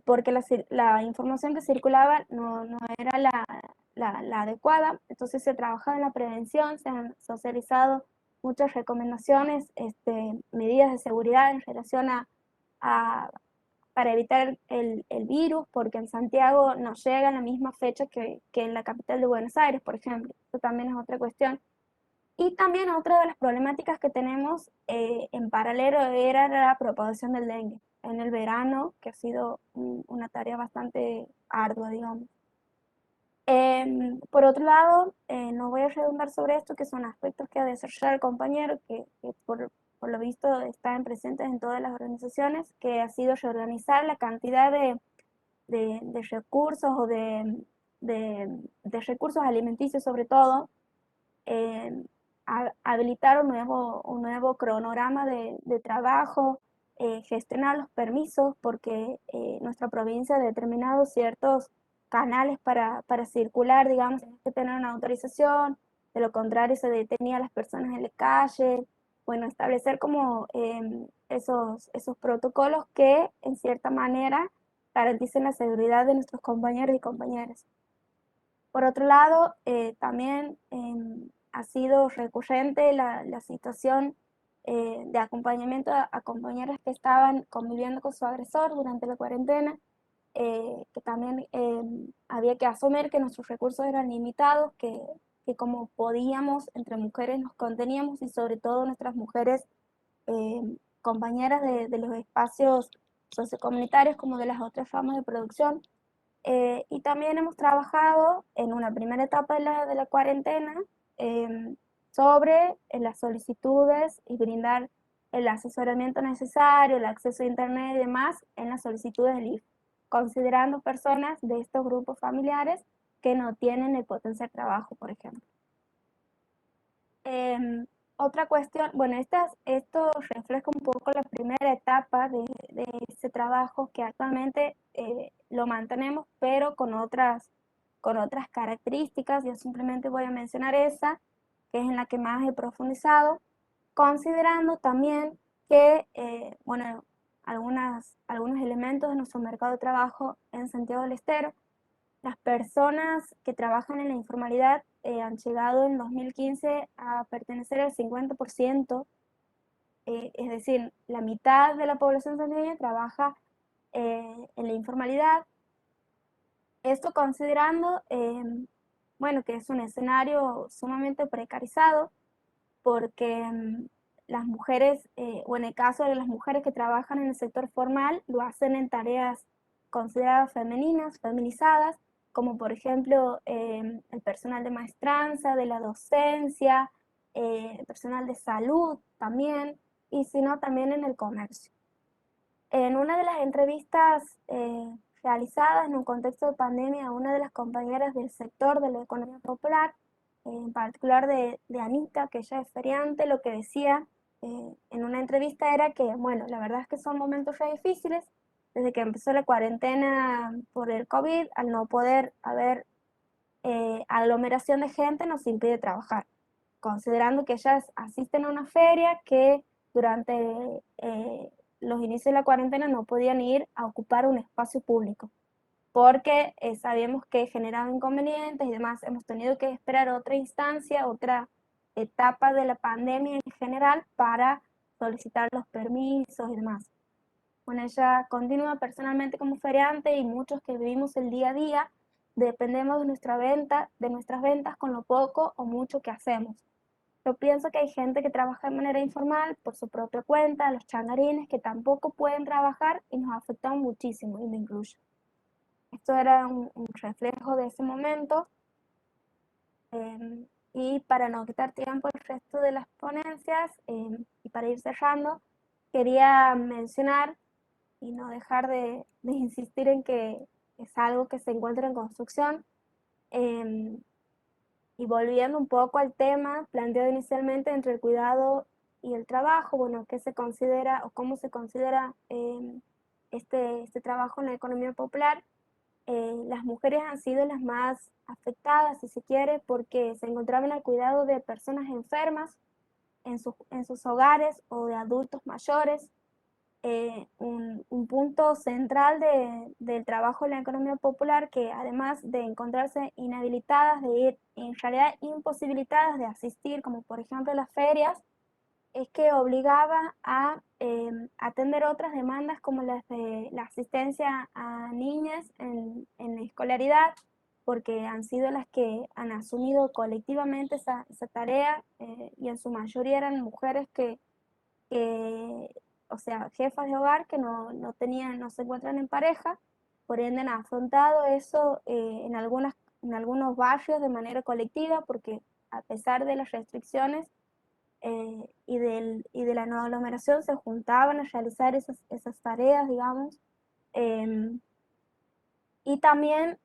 porque la información que circulaba no era la adecuada. Entonces se trabajaba en la prevención, se han socializado muchas recomendaciones, medidas de seguridad en relación para evitar el virus, porque en Santiago no llega en la misma fecha que en la capital de Buenos Aires, por ejemplo. Eso también es otra cuestión. Y también otra de las problemáticas que tenemos en paralelo era la propagación del dengue en el verano, que ha sido una tarea bastante ardua, digamos. Por otro lado, no voy a redundar sobre esto, que son aspectos que ha desarrollado el compañero, que por lo visto están presentes en todas las organizaciones, que ha sido reorganizar la cantidad de recursos o de recursos alimenticios sobre todo, habilitar un nuevo cronograma de trabajo, gestionar los permisos, porque nuestra provincia ha determinado ciertos canales para circular, digamos, hay que tener una autorización, de lo contrario se detenía a las personas en la calle. Bueno, establecer como esos protocolos que en cierta manera garanticen la seguridad de nuestros compañeros y compañeras. Por otro lado, también ha sido recurrente la situación de acompañamiento a compañeras que estaban conviviendo con su agresor durante la cuarentena, que también había que asumir que nuestros recursos eran limitados, que como podíamos, entre mujeres nos conteníamos, y sobre todo nuestras mujeres compañeras de los espacios sociocomunitarios como de las otras ramas de producción. Y también hemos trabajado en una primera etapa de la cuarentena sobre las solicitudes y brindar el asesoramiento necesario, el acceso a internet y demás en las solicitudes del IFE, considerando personas de estos grupos familiares que no tienen el potencial trabajo, por ejemplo. Otra cuestión, bueno, esto refleja un poco la primera etapa de ese trabajo, que actualmente lo mantenemos, pero con otras características. Yo simplemente voy a mencionar esa, que es en la que más he profundizado, considerando también que, bueno, algunos elementos de nuestro mercado de trabajo en Santiago del Estero. Las personas que trabajan en la informalidad han llegado en 2015 a pertenecer al 50%, es decir, la mitad de la población santiagueña trabaja en la informalidad. Esto considerando, bueno, que es un escenario sumamente precarizado, porque las mujeres, o en el caso de las mujeres que trabajan en el sector formal, lo hacen en tareas consideradas femeninas, feminizadas, como por ejemplo el personal de maestranza, de la docencia, el personal de salud también, y sino también en el comercio. En una de las entrevistas realizadas en un contexto de pandemia a una de las compañeras del sector de la economía popular, en particular de Anita, que ella es feriante, lo que decía en una entrevista era que, bueno, la verdad es que son momentos re difíciles. Desde que empezó la cuarentena por el COVID, al no poder haber aglomeración de gente, nos impide trabajar, considerando que ellas asisten a una feria que durante los inicios de la cuarentena no podían ir a ocupar un espacio público. porque sabíamos que generaba inconvenientes y demás. Hemos tenido que esperar otra instancia, otra etapa de la pandemia en general para solicitar los permisos y demás. Bueno, ella continúa personalmente como feriante y muchos que vivimos el día a día dependemos de nuestras ventas con lo poco o mucho que hacemos. Yo pienso que hay gente que trabaja de manera informal por su propia cuenta, los changarines que tampoco pueden trabajar y nos afectan muchísimo, y me incluyo. Esto era un reflejo de ese momento. Y para no quitar tiempo el resto de las ponencias y para ir cerrando, quería mencionar y no dejar de insistir en que es algo que se encuentra en construcción. Y volviendo un poco al tema planteado inicialmente entre el cuidado y el trabajo, bueno, ¿qué se considera o cómo se considera este trabajo en la economía popular? Las mujeres han sido las más afectadas, si se quiere, porque se encontraban al cuidado de personas enfermas en sus hogares o de adultos mayores. Un punto central del trabajo en la economía popular, que además de encontrarse inhabilitadas, de ir en realidad imposibilitadas de asistir, como por ejemplo las ferias, es que obligaba a atender otras demandas como las de la asistencia a niñas en la escolaridad, porque han sido las que han asumido colectivamente esa tarea y en su mayoría eran mujeres o sea, jefas de hogar que no se encuentran en pareja, por ende han afrontado eso en algunos barrios de manera colectiva, porque a pesar de las restricciones y de la no aglomeración, se juntaban a realizar esas tareas, digamos. Y también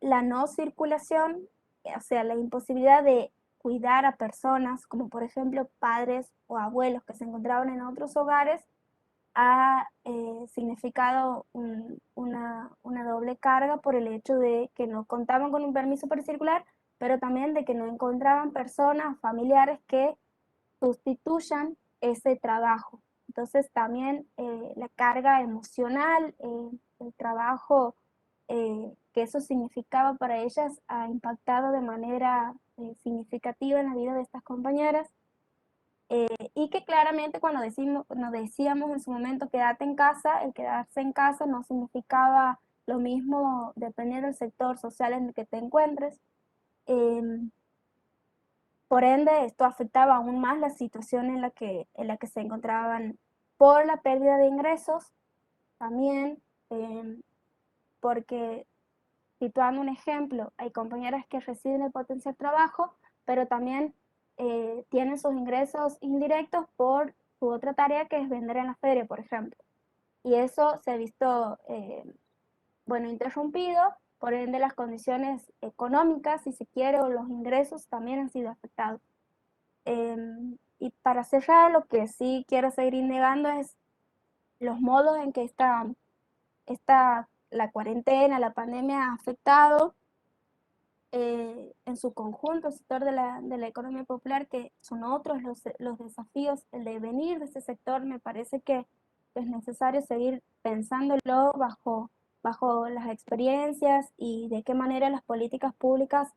la no circulación, o sea, la imposibilidad de cuidar a personas, como por ejemplo padres o abuelos que se encontraban en otros hogares, ha significado una doble carga por el hecho de que no contaban con un permiso para circular, pero también de que no encontraban personas, familiares que sustituyan ese trabajo. Entonces también la carga emocional, el trabajo que eso significaba para ellas ha impactado de manera significativa en la vida de estas compañeras. Y que claramente cuando nos decíamos en su momento quédate en casa, el quedarse en casa no significaba lo mismo dependiendo del sector social en el que te encuentres. Por ende, esto afectaba aún más la situación en la que se encontraban por la pérdida de ingresos, también porque, situando un ejemplo, hay compañeras que reciben el potencial trabajo, pero también tienen sus ingresos indirectos por su otra tarea, que es vender en la feria, por ejemplo. Y eso se ha visto, bueno, interrumpido, por ende las condiciones económicas, si se quiere, o los ingresos también han sido afectados. Y para cerrar, lo que sí quiero seguir indagando es los modos en que la cuarentena, la pandemia ha afectado en su conjunto el sector de la economía popular, que son otros los desafíos. El devenir de este sector me parece que es necesario seguir pensándolo bajo las experiencias y de qué manera las políticas públicas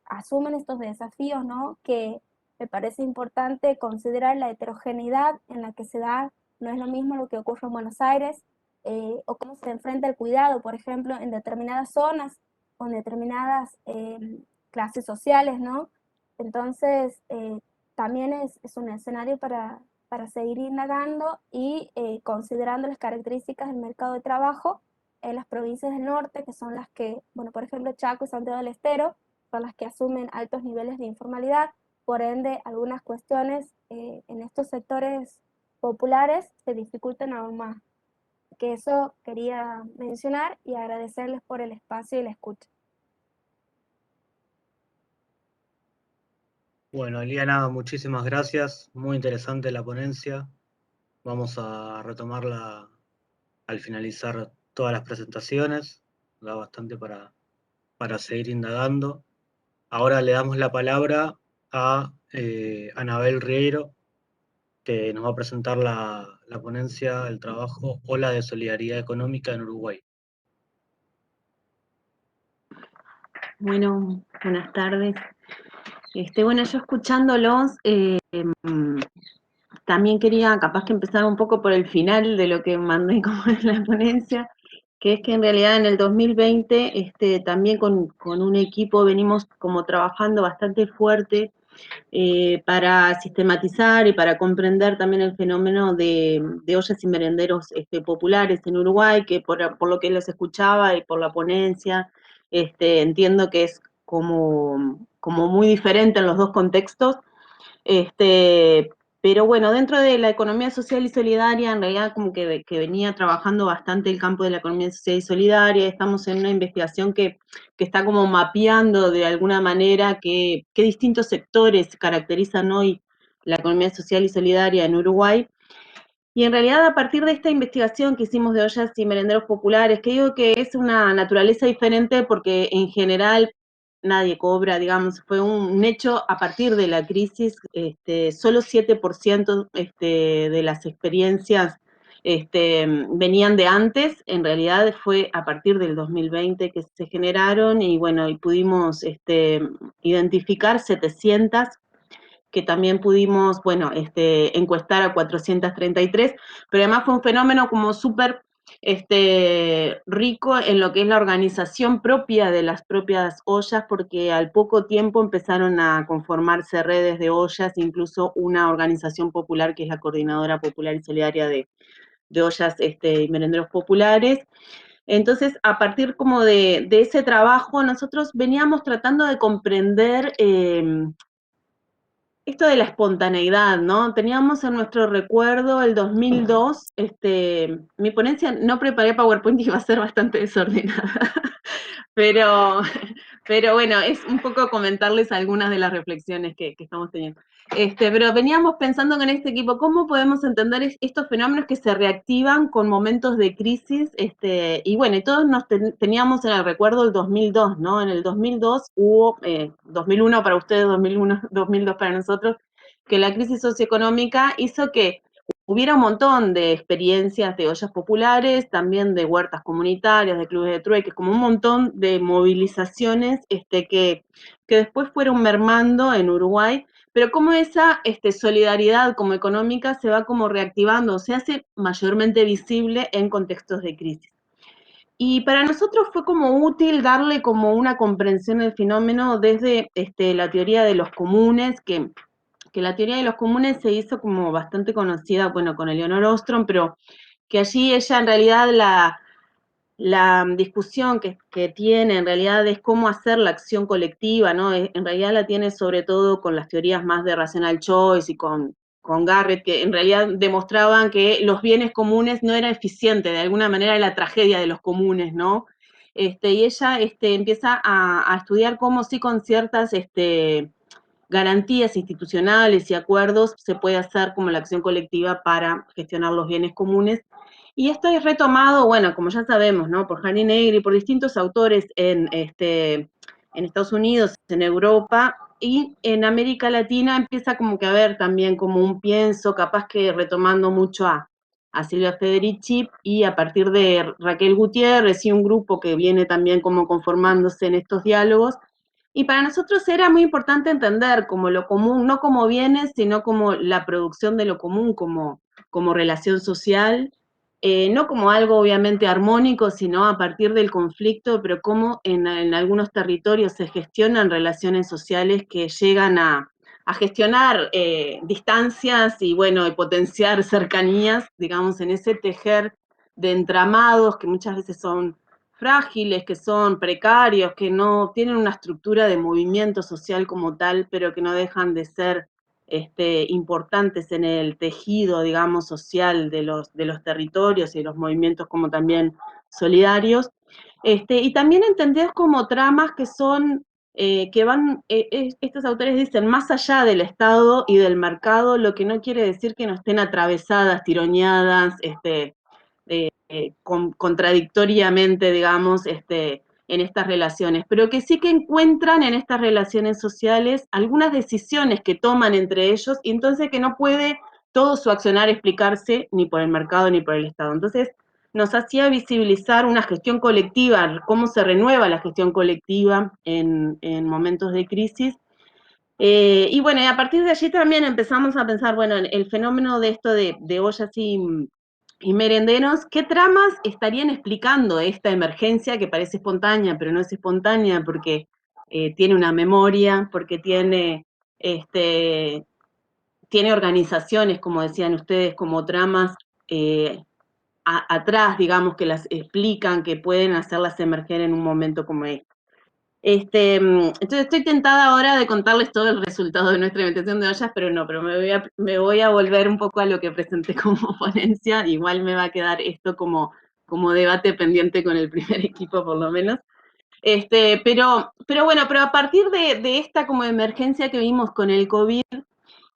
asumen estos desafíos, ¿no? Que me parece importante considerar la heterogeneidad en la que se da. No es lo mismo lo que ocurre en Buenos Aires o cómo se enfrenta el cuidado, por ejemplo, en determinadas zonas con determinadas clases sociales, ¿no? Entonces, también es un escenario para seguir indagando y considerando las características del mercado de trabajo en las provincias del norte, que son las que, bueno, por ejemplo, Chaco y Santiago del Estero, son las que asumen altos niveles de informalidad, por ende, algunas cuestiones en estos sectores populares se dificultan aún más. Que eso quería mencionar y agradecerles por el espacio y la escucha. Bueno, Eliana, muchísimas gracias. Muy interesante la ponencia. Vamos a retomarla al finalizar todas las presentaciones. Da bastante para seguir indagando. Ahora le damos la palabra a Anabel Riero, que nos va a presentar la ponencia, el trabajo Ola de Solidaridad Económica en Uruguay. Bueno, buenas tardes. Bueno, yo escuchándolos, también quería capaz que empezar un poco por el final de lo que mandé como en la ponencia, que es que en realidad en el 2020 también con un equipo venimos como trabajando bastante fuerte para sistematizar y para comprender también el fenómeno de ollas y merenderos populares en Uruguay, que por lo que los escuchaba y por la ponencia, entiendo que es como muy diferente en los dos contextos, pero bueno, dentro de la economía social y solidaria, en realidad como que venía trabajando bastante el campo de la economía social y solidaria, estamos en una investigación que está como mapeando de alguna manera qué distintos sectores caracterizan hoy la economía social y solidaria en Uruguay. Y en realidad a partir de esta investigación que hicimos de ollas y merenderos populares, que digo que es una naturaleza diferente porque en general nadie cobra, digamos, fue un hecho a partir de la crisis, solo 7% de las experiencias venían de antes, en realidad fue a partir del 2020 que se generaron y bueno, y pudimos identificar 700 que también pudimos, bueno, encuestar a 433, pero además fue un fenómeno como súper rico en lo que es la organización propia de las propias ollas, porque al poco tiempo empezaron a conformarse redes de ollas, incluso una organización popular que es la Coordinadora Popular y Solidaria de ollas y merenderos populares. Entonces, a partir como de ese trabajo, nosotros veníamos tratando de comprender esto de la espontaneidad, ¿no? Teníamos en nuestro recuerdo el 2002, mi ponencia no preparé PowerPoint y iba a ser bastante desordenada, pero bueno, es un poco comentarles algunas de las reflexiones que estamos teniendo. Pero veníamos pensando con este equipo, ¿cómo podemos entender estos fenómenos que se reactivan con momentos de crisis? Y bueno, y todos teníamos en el recuerdo el 2002, ¿no? En el 2002 hubo, 2001 para ustedes, 2002 para nosotros, que la crisis socioeconómica hizo que hubiera un montón de experiencias de ollas populares, también de huertas comunitarias, de clubes de trueques, como un montón de movilizaciones que después fueron mermando en Uruguay, pero como esa solidaridad como económica se va como reactivando, se hace mayormente visible en contextos de crisis. Y para nosotros fue como útil darle como una comprensión del fenómeno desde la teoría de los comunes, que la teoría de los comunes se hizo como bastante conocida, bueno, con Eleonora Ostrom, pero que allí ella en realidad la discusión que tiene en realidad es cómo hacer la acción colectiva, ¿no? En realidad la tiene sobre todo con las teorías más de rational choice y con Garrett, que en realidad demostraban que los bienes comunes no eran eficientes, de alguna manera la tragedia de los comunes, ¿no? Y ella empieza a estudiar cómo sí con ciertas garantías institucionales y acuerdos se puede hacer como la acción colectiva para gestionar los bienes comunes. Y esto es retomado, bueno, como ya sabemos, ¿no? Por Harry Negri, por distintos autores en Estados Unidos, en Europa, y en América Latina empieza como que a haber también como un pienso, capaz que retomando mucho a Silvia Federici, y a partir de Raquel Gutiérrez y un grupo que viene también como conformándose en estos diálogos. Y para nosotros era muy importante entender como lo común, no como bienes, sino como la producción de lo común, como relación social, no como algo obviamente armónico, sino a partir del conflicto, pero cómo en algunos territorios se gestionan relaciones sociales que llegan a gestionar distancias y bueno, y potenciar cercanías, digamos, en ese tejer de entramados que muchas veces son frágiles, que son precarios, que no tienen una estructura de movimiento social como tal, pero que no dejan de ser importantes en el tejido, digamos, social de los territorios y de los movimientos como también solidarios. Y también entendidos como tramas que son, que van, estos autores dicen, más allá del Estado y del mercado, lo que no quiere decir que no estén atravesadas, tironeadas, contradictoriamente, digamos, en estas relaciones, pero que sí que encuentran en estas relaciones sociales algunas decisiones que toman entre ellos y entonces que no puede todo su accionar explicarse ni por el mercado ni por el Estado. Entonces, nos hacía visibilizar una gestión colectiva, cómo se renueva la gestión colectiva en momentos de crisis. Y bueno, y a partir de allí también empezamos a pensar, bueno, el fenómeno de esto de ollas y merenderos, ¿qué tramas estarían explicando esta emergencia que parece espontánea, pero no es espontánea porque tiene una memoria, porque tiene organizaciones, como decían ustedes, como tramas atrás, digamos, que las explican, que pueden hacerlas emerger en un momento como este. Entonces estoy tentada ahora de contarles todo el resultado de nuestra inventación de ollas, pero no, pero me voy a volver un poco a lo que presenté como ponencia. Igual me va a quedar esto como debate pendiente con el primer equipo, por lo menos. Pero bueno, pero a partir de esta como emergencia que vimos con el COVID,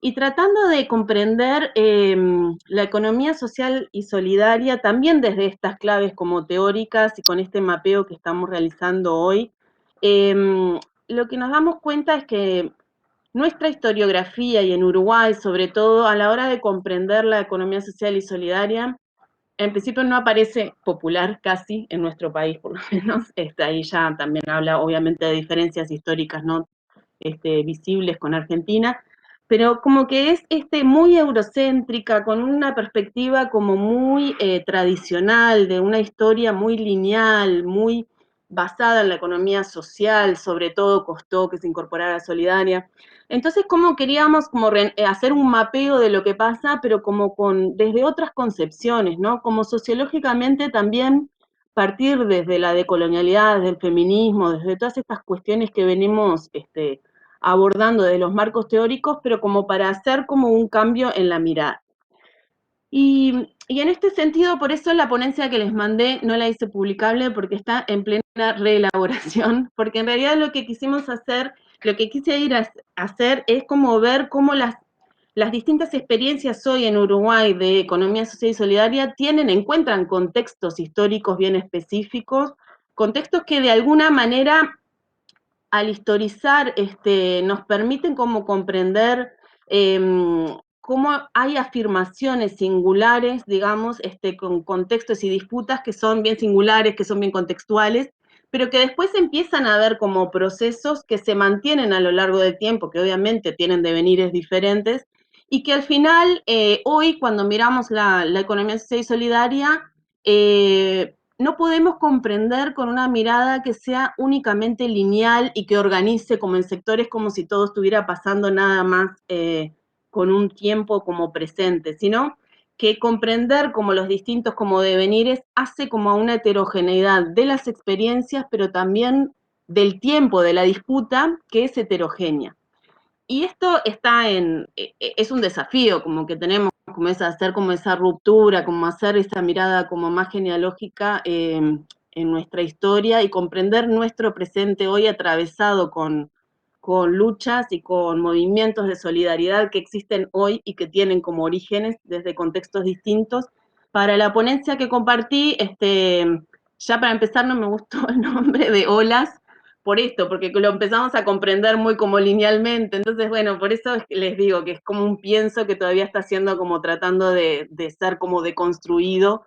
y tratando de comprender la economía social y solidaria también desde estas claves como teóricas y con este mapeo que estamos realizando hoy, lo que nos damos cuenta es que nuestra historiografía y en Uruguay, sobre todo a la hora de comprender la economía social y solidaria, en principio no aparece popular casi en nuestro país, por lo menos. Ahí ya también habla obviamente de diferencias históricas no visibles con Argentina, pero como que es muy eurocéntrica, con una perspectiva como muy tradicional, de una historia muy lineal, muy basada en la economía social, sobre todo costó que se incorporara la solidaria. Entonces, como queríamos hacer un mapeo de lo que pasa, pero como desde otras concepciones, ¿no? Como sociológicamente también partir desde la decolonialidad, desde el feminismo, desde todas estas cuestiones que venimos abordando de los marcos teóricos, pero como para hacer como un cambio en la mirada. Y en este sentido, por eso la ponencia que les mandé no la hice publicable porque está en plena reelaboración, porque en realidad lo que quisimos hacer, lo que quise ir a hacer es como ver cómo las distintas experiencias hoy en Uruguay de economía social y solidaria encuentran contextos históricos bien específicos, contextos que de alguna manera al historizar nos permiten como comprender cómo hay afirmaciones singulares, digamos, con contextos y disputas que son bien singulares, que son bien contextuales, pero que después empiezan a haber como procesos que se mantienen a lo largo del tiempo, que obviamente tienen devenires diferentes, y que al final, hoy, cuando miramos la economía social y solidaria, no podemos comprender con una mirada que sea únicamente lineal y que organice como en sectores como si todo estuviera pasando nada más con un tiempo como presente, sino que comprender como los distintos como devenires hace como a una heterogeneidad de las experiencias, pero también del tiempo de la disputa que es heterogénea. Y esto es un desafío, como que tenemos como hacer como esa ruptura, como hacer esa mirada como más genealógica en nuestra historia y comprender nuestro presente hoy atravesado con luchas y con movimientos de solidaridad que existen hoy y que tienen como orígenes desde contextos distintos. Para la ponencia que compartí, ya para empezar no me gustó el nombre de olas, por esto, porque lo empezamos a comprender muy como linealmente, entonces bueno, por eso les digo que es como un pienso que todavía está siendo como tratando de ser como deconstruido,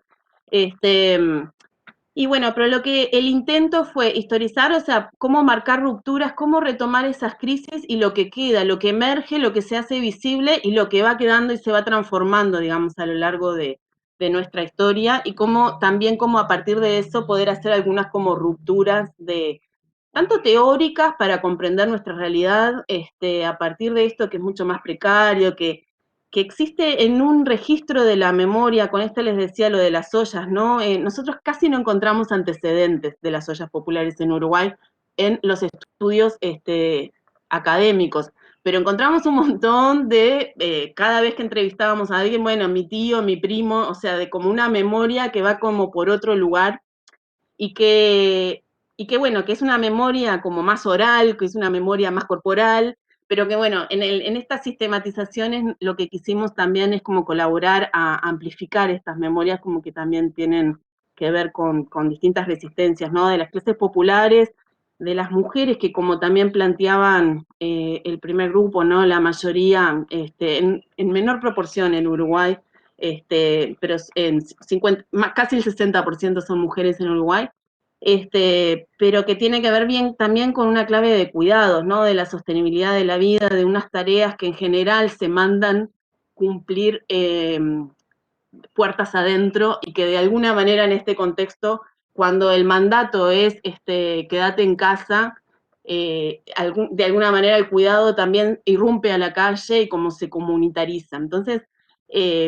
y bueno, pero el intento fue historizar, o sea, cómo marcar rupturas, cómo retomar esas crisis y lo que queda, lo que emerge, lo que se hace visible y lo que va quedando y se va transformando, digamos, a lo largo de nuestra historia, y cómo también como a partir de eso poder hacer algunas como rupturas tanto teóricas para comprender nuestra realidad, a partir de esto que es mucho más precario, que existe en un registro de la memoria. Con esto les decía lo de las ollas, ¿no? Nosotros casi no encontramos antecedentes de las ollas populares en Uruguay en los estudios académicos, pero encontramos un montón de, cada vez que entrevistábamos a alguien, bueno, mi tío, mi primo, o sea, de como una memoria que va como por otro lugar, y que bueno, que es una memoria como más oral, que es una memoria más corporal, pero que bueno, en estas sistematizaciones lo que quisimos también es como colaborar a amplificar estas memorias, como que también tienen que ver con distintas resistencias, ¿no? De las clases populares, de las mujeres que como también planteaban el primer grupo, ¿no? La mayoría, en menor proporción en Uruguay, pero casi el 60% son mujeres en Uruguay, pero que tiene que ver bien también con una clave de cuidados, ¿no? De la sostenibilidad de la vida, de unas tareas que en general se mandan cumplir puertas adentro y que de alguna manera en este contexto, cuando el mandato es quédate en casa, de alguna manera el cuidado también irrumpe a la calle y como se comunitariza. Entonces,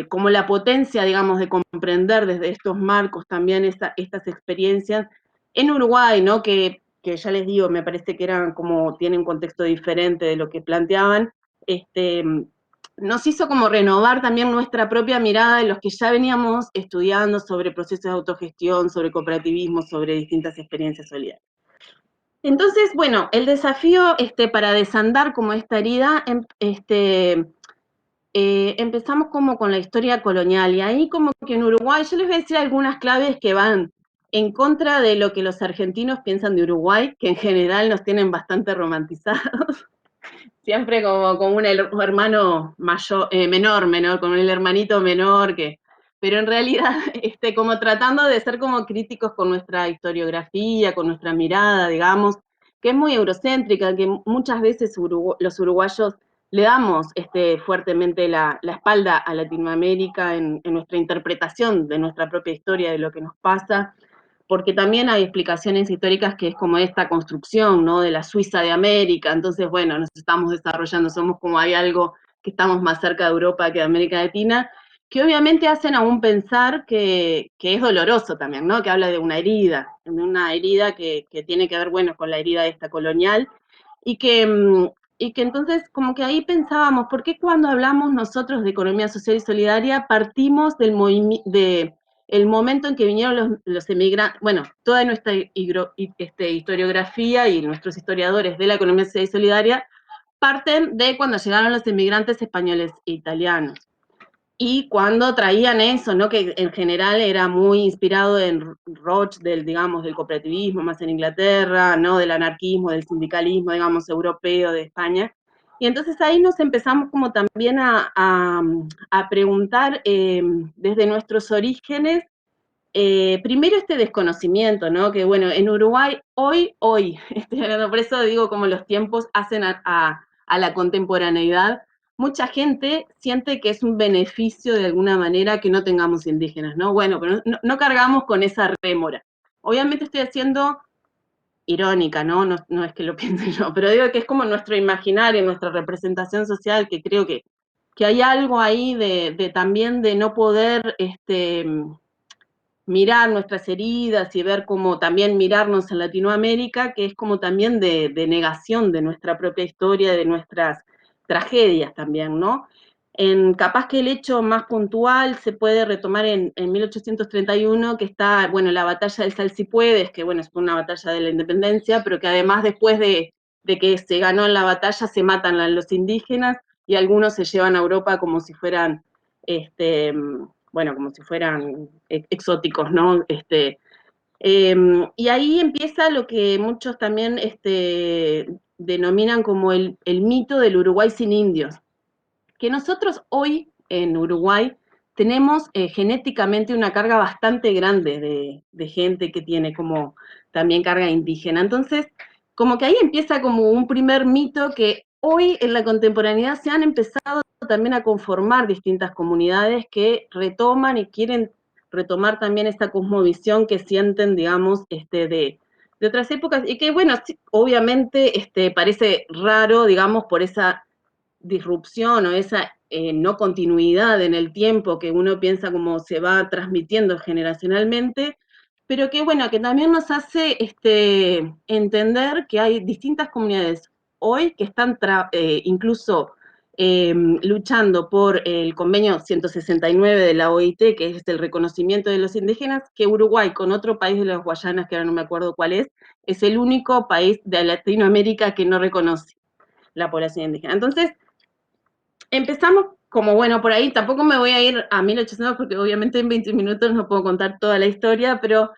como la potencia, digamos, de comprender desde estos marcos también estas experiencias en Uruguay, ¿no? Que ya les digo, me parece que tienen un contexto diferente de lo que planteaban, nos hizo como renovar también nuestra propia mirada de los que ya veníamos estudiando sobre procesos de autogestión, sobre cooperativismo, sobre distintas experiencias solidarias. Entonces, bueno, el desafío para desandar como esta herida, empezamos como con la historia colonial, y ahí como que en Uruguay, yo les voy a decir algunas claves que van en contra de lo que los argentinos piensan de Uruguay, que en general nos tienen bastante romantizados, siempre como un hermano menor, con el hermanito menor, pero en realidad como tratando de ser como críticos con nuestra historiografía, con nuestra mirada, digamos, que es muy eurocéntrica, que muchas veces los uruguayos le damos fuertemente la espalda a Latinoamérica en nuestra interpretación de nuestra propia historia, de lo que nos pasa, porque también hay explicaciones históricas que es como esta construcción, ¿no? De la Suiza de América, entonces, bueno, nos estamos desarrollando, somos como hay algo que estamos más cerca de Europa que de América Latina, que obviamente hacen aún pensar que es doloroso también, ¿no? Que habla de una herida que tiene que ver, bueno, con la herida esta colonial, y que entonces como que ahí pensábamos, ¿por qué cuando hablamos nosotros de economía social y solidaria partimos del el momento en que vinieron los emigrantes, bueno, toda nuestra historiografía y nuestros historiadores de la economía social y solidaria parten de cuando llegaron los emigrantes españoles e italianos? Y cuando traían eso, ¿no? Que en general era muy inspirado en Rochdale, digamos, del cooperativismo, más en Inglaterra, ¿no? Del anarquismo, del sindicalismo, digamos, europeo de España. Y entonces ahí nos empezamos como también a preguntar desde nuestros orígenes, primero este desconocimiento, ¿no? Que bueno, en Uruguay hoy, por eso digo como los tiempos hacen a la contemporaneidad, mucha gente siente que es un beneficio de alguna manera que no tengamos indígenas, ¿no? Bueno, pero no cargamos con esa rémora. Obviamente estoy haciendo irónica, ¿no? No es que lo piense yo, pero digo que es como nuestro imaginario, nuestra representación social, que creo que hay algo ahí de también de no poder mirar nuestras heridas y ver cómo también mirarnos en Latinoamérica, que es como también de negación de nuestra propia historia, de nuestras tragedias también, ¿no? Capaz que el hecho más puntual se puede retomar en 1831, que está, bueno, la batalla del Salsipuedes, que bueno, es una batalla de la independencia, pero que además después de que se ganó en la batalla se matan a los indígenas y algunos se llevan a Europa como si fueran, bueno, como si fueran exóticos, ¿no? Y ahí empieza lo que muchos también denominan como el mito del Uruguay sin indios, que nosotros hoy en Uruguay tenemos genéticamente una carga bastante grande de gente que tiene como también carga indígena. Entonces, como que ahí empieza como un primer mito que hoy en la contemporaneidad se han empezado también a conformar distintas comunidades que retoman y quieren retomar también esta cosmovisión que sienten, digamos, de otras épocas, y que, bueno, sí, obviamente parece raro, digamos, por esa disrupción o esa no continuidad en el tiempo que uno piensa como se va transmitiendo generacionalmente, pero que bueno, que también nos hace entender que hay distintas comunidades hoy que están incluso luchando por el convenio 169 de la OIT, que es el reconocimiento de los indígenas, que Uruguay, con otro país de las Guayanas, que ahora no me acuerdo cuál es el único país de Latinoamérica que no reconoce la población indígena. Entonces, empezamos como, bueno, por ahí, tampoco me voy a ir a 1800 porque obviamente en 20 minutos no puedo contar toda la historia, pero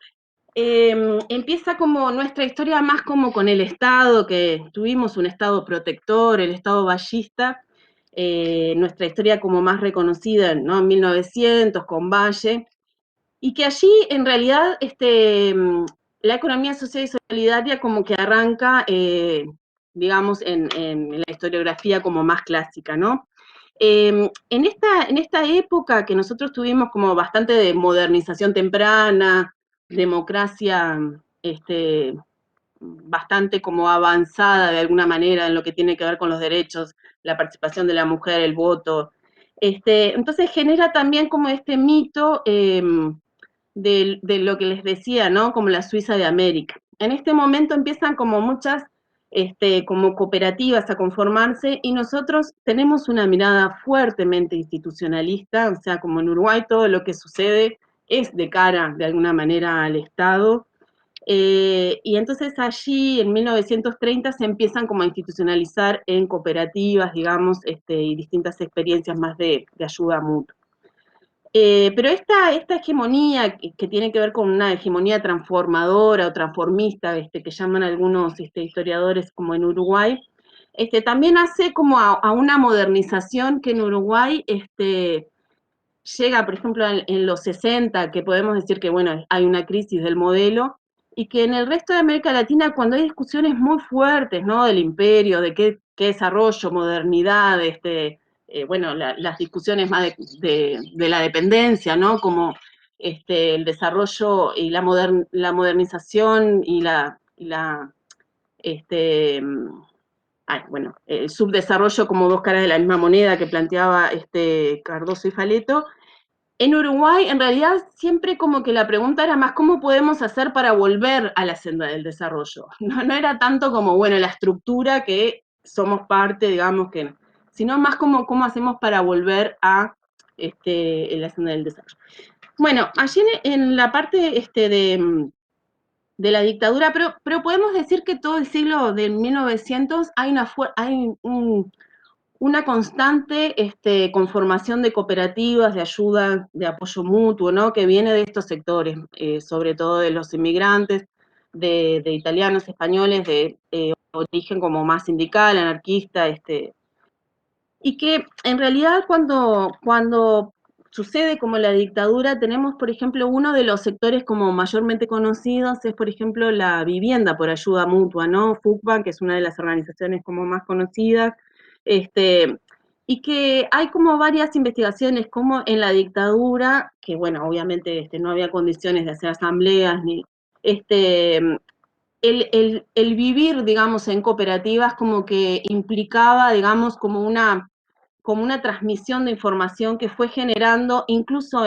empieza como nuestra historia más como con el Estado, que tuvimos un Estado protector, el Estado vallista, nuestra historia como más reconocida, ¿no? En 1900, con Valle, y que allí en realidad la economía social y solidaria como que arranca, digamos, en la historiografía como más clásica, ¿no? En esta época que nosotros tuvimos como bastante de modernización temprana, democracia bastante como avanzada de alguna manera en lo que tiene que ver con los derechos, la participación de la mujer, el voto. Entonces genera también como este mito de lo que les decía, ¿no? Como la Suiza de América. En este momento empiezan como muchas como cooperativas a conformarse y nosotros tenemos una mirada fuertemente institucionalista, o sea, como en Uruguay todo lo que sucede es de cara, de alguna manera, al Estado. Y entonces allí, en 1930, se empiezan como a institucionalizar en cooperativas, digamos, y distintas experiencias más de ayuda mutua. Pero esta hegemonía que tiene que ver con una hegemonía transformadora o transformista, que llaman algunos historiadores como en Uruguay, también hace como a una modernización que en Uruguay llega, por ejemplo, en los 60, que podemos decir que, bueno, hay una crisis del modelo, y que en el resto de América Latina, cuando hay discusiones muy fuertes, ¿no? Del imperio, de qué desarrollo, modernidad, bueno, las discusiones más de la dependencia, ¿no? Como el desarrollo y la modernización y bueno, el subdesarrollo como dos caras de la misma moneda que planteaba Cardoso y Faleto. En Uruguay, en realidad, siempre como que la pregunta era más cómo podemos hacer para volver a la senda del desarrollo. No era tanto como, bueno, la estructura que somos parte, digamos, sino más como cómo hacemos para volver a la senda del desarrollo. Bueno, allí en la parte de la dictadura, pero podemos decir que todo el siglo de 1900 hay una constante conformación de cooperativas, de ayuda, de apoyo mutuo, ¿no? Que viene de estos sectores, sobre todo de los inmigrantes, de italianos, españoles, de origen como más sindical, anarquista, y que en realidad cuando sucede como la dictadura, tenemos, por ejemplo, uno de los sectores como mayormente conocidos es, por ejemplo, la vivienda por ayuda mutua, ¿no? FUCBA, que es una de las organizaciones como más conocidas, y que hay como varias investigaciones como en la dictadura, que bueno, obviamente no había condiciones de hacer asambleas, ni el vivir, digamos, en cooperativas como que implicaba, digamos, como una transmisión de información que fue generando, incluso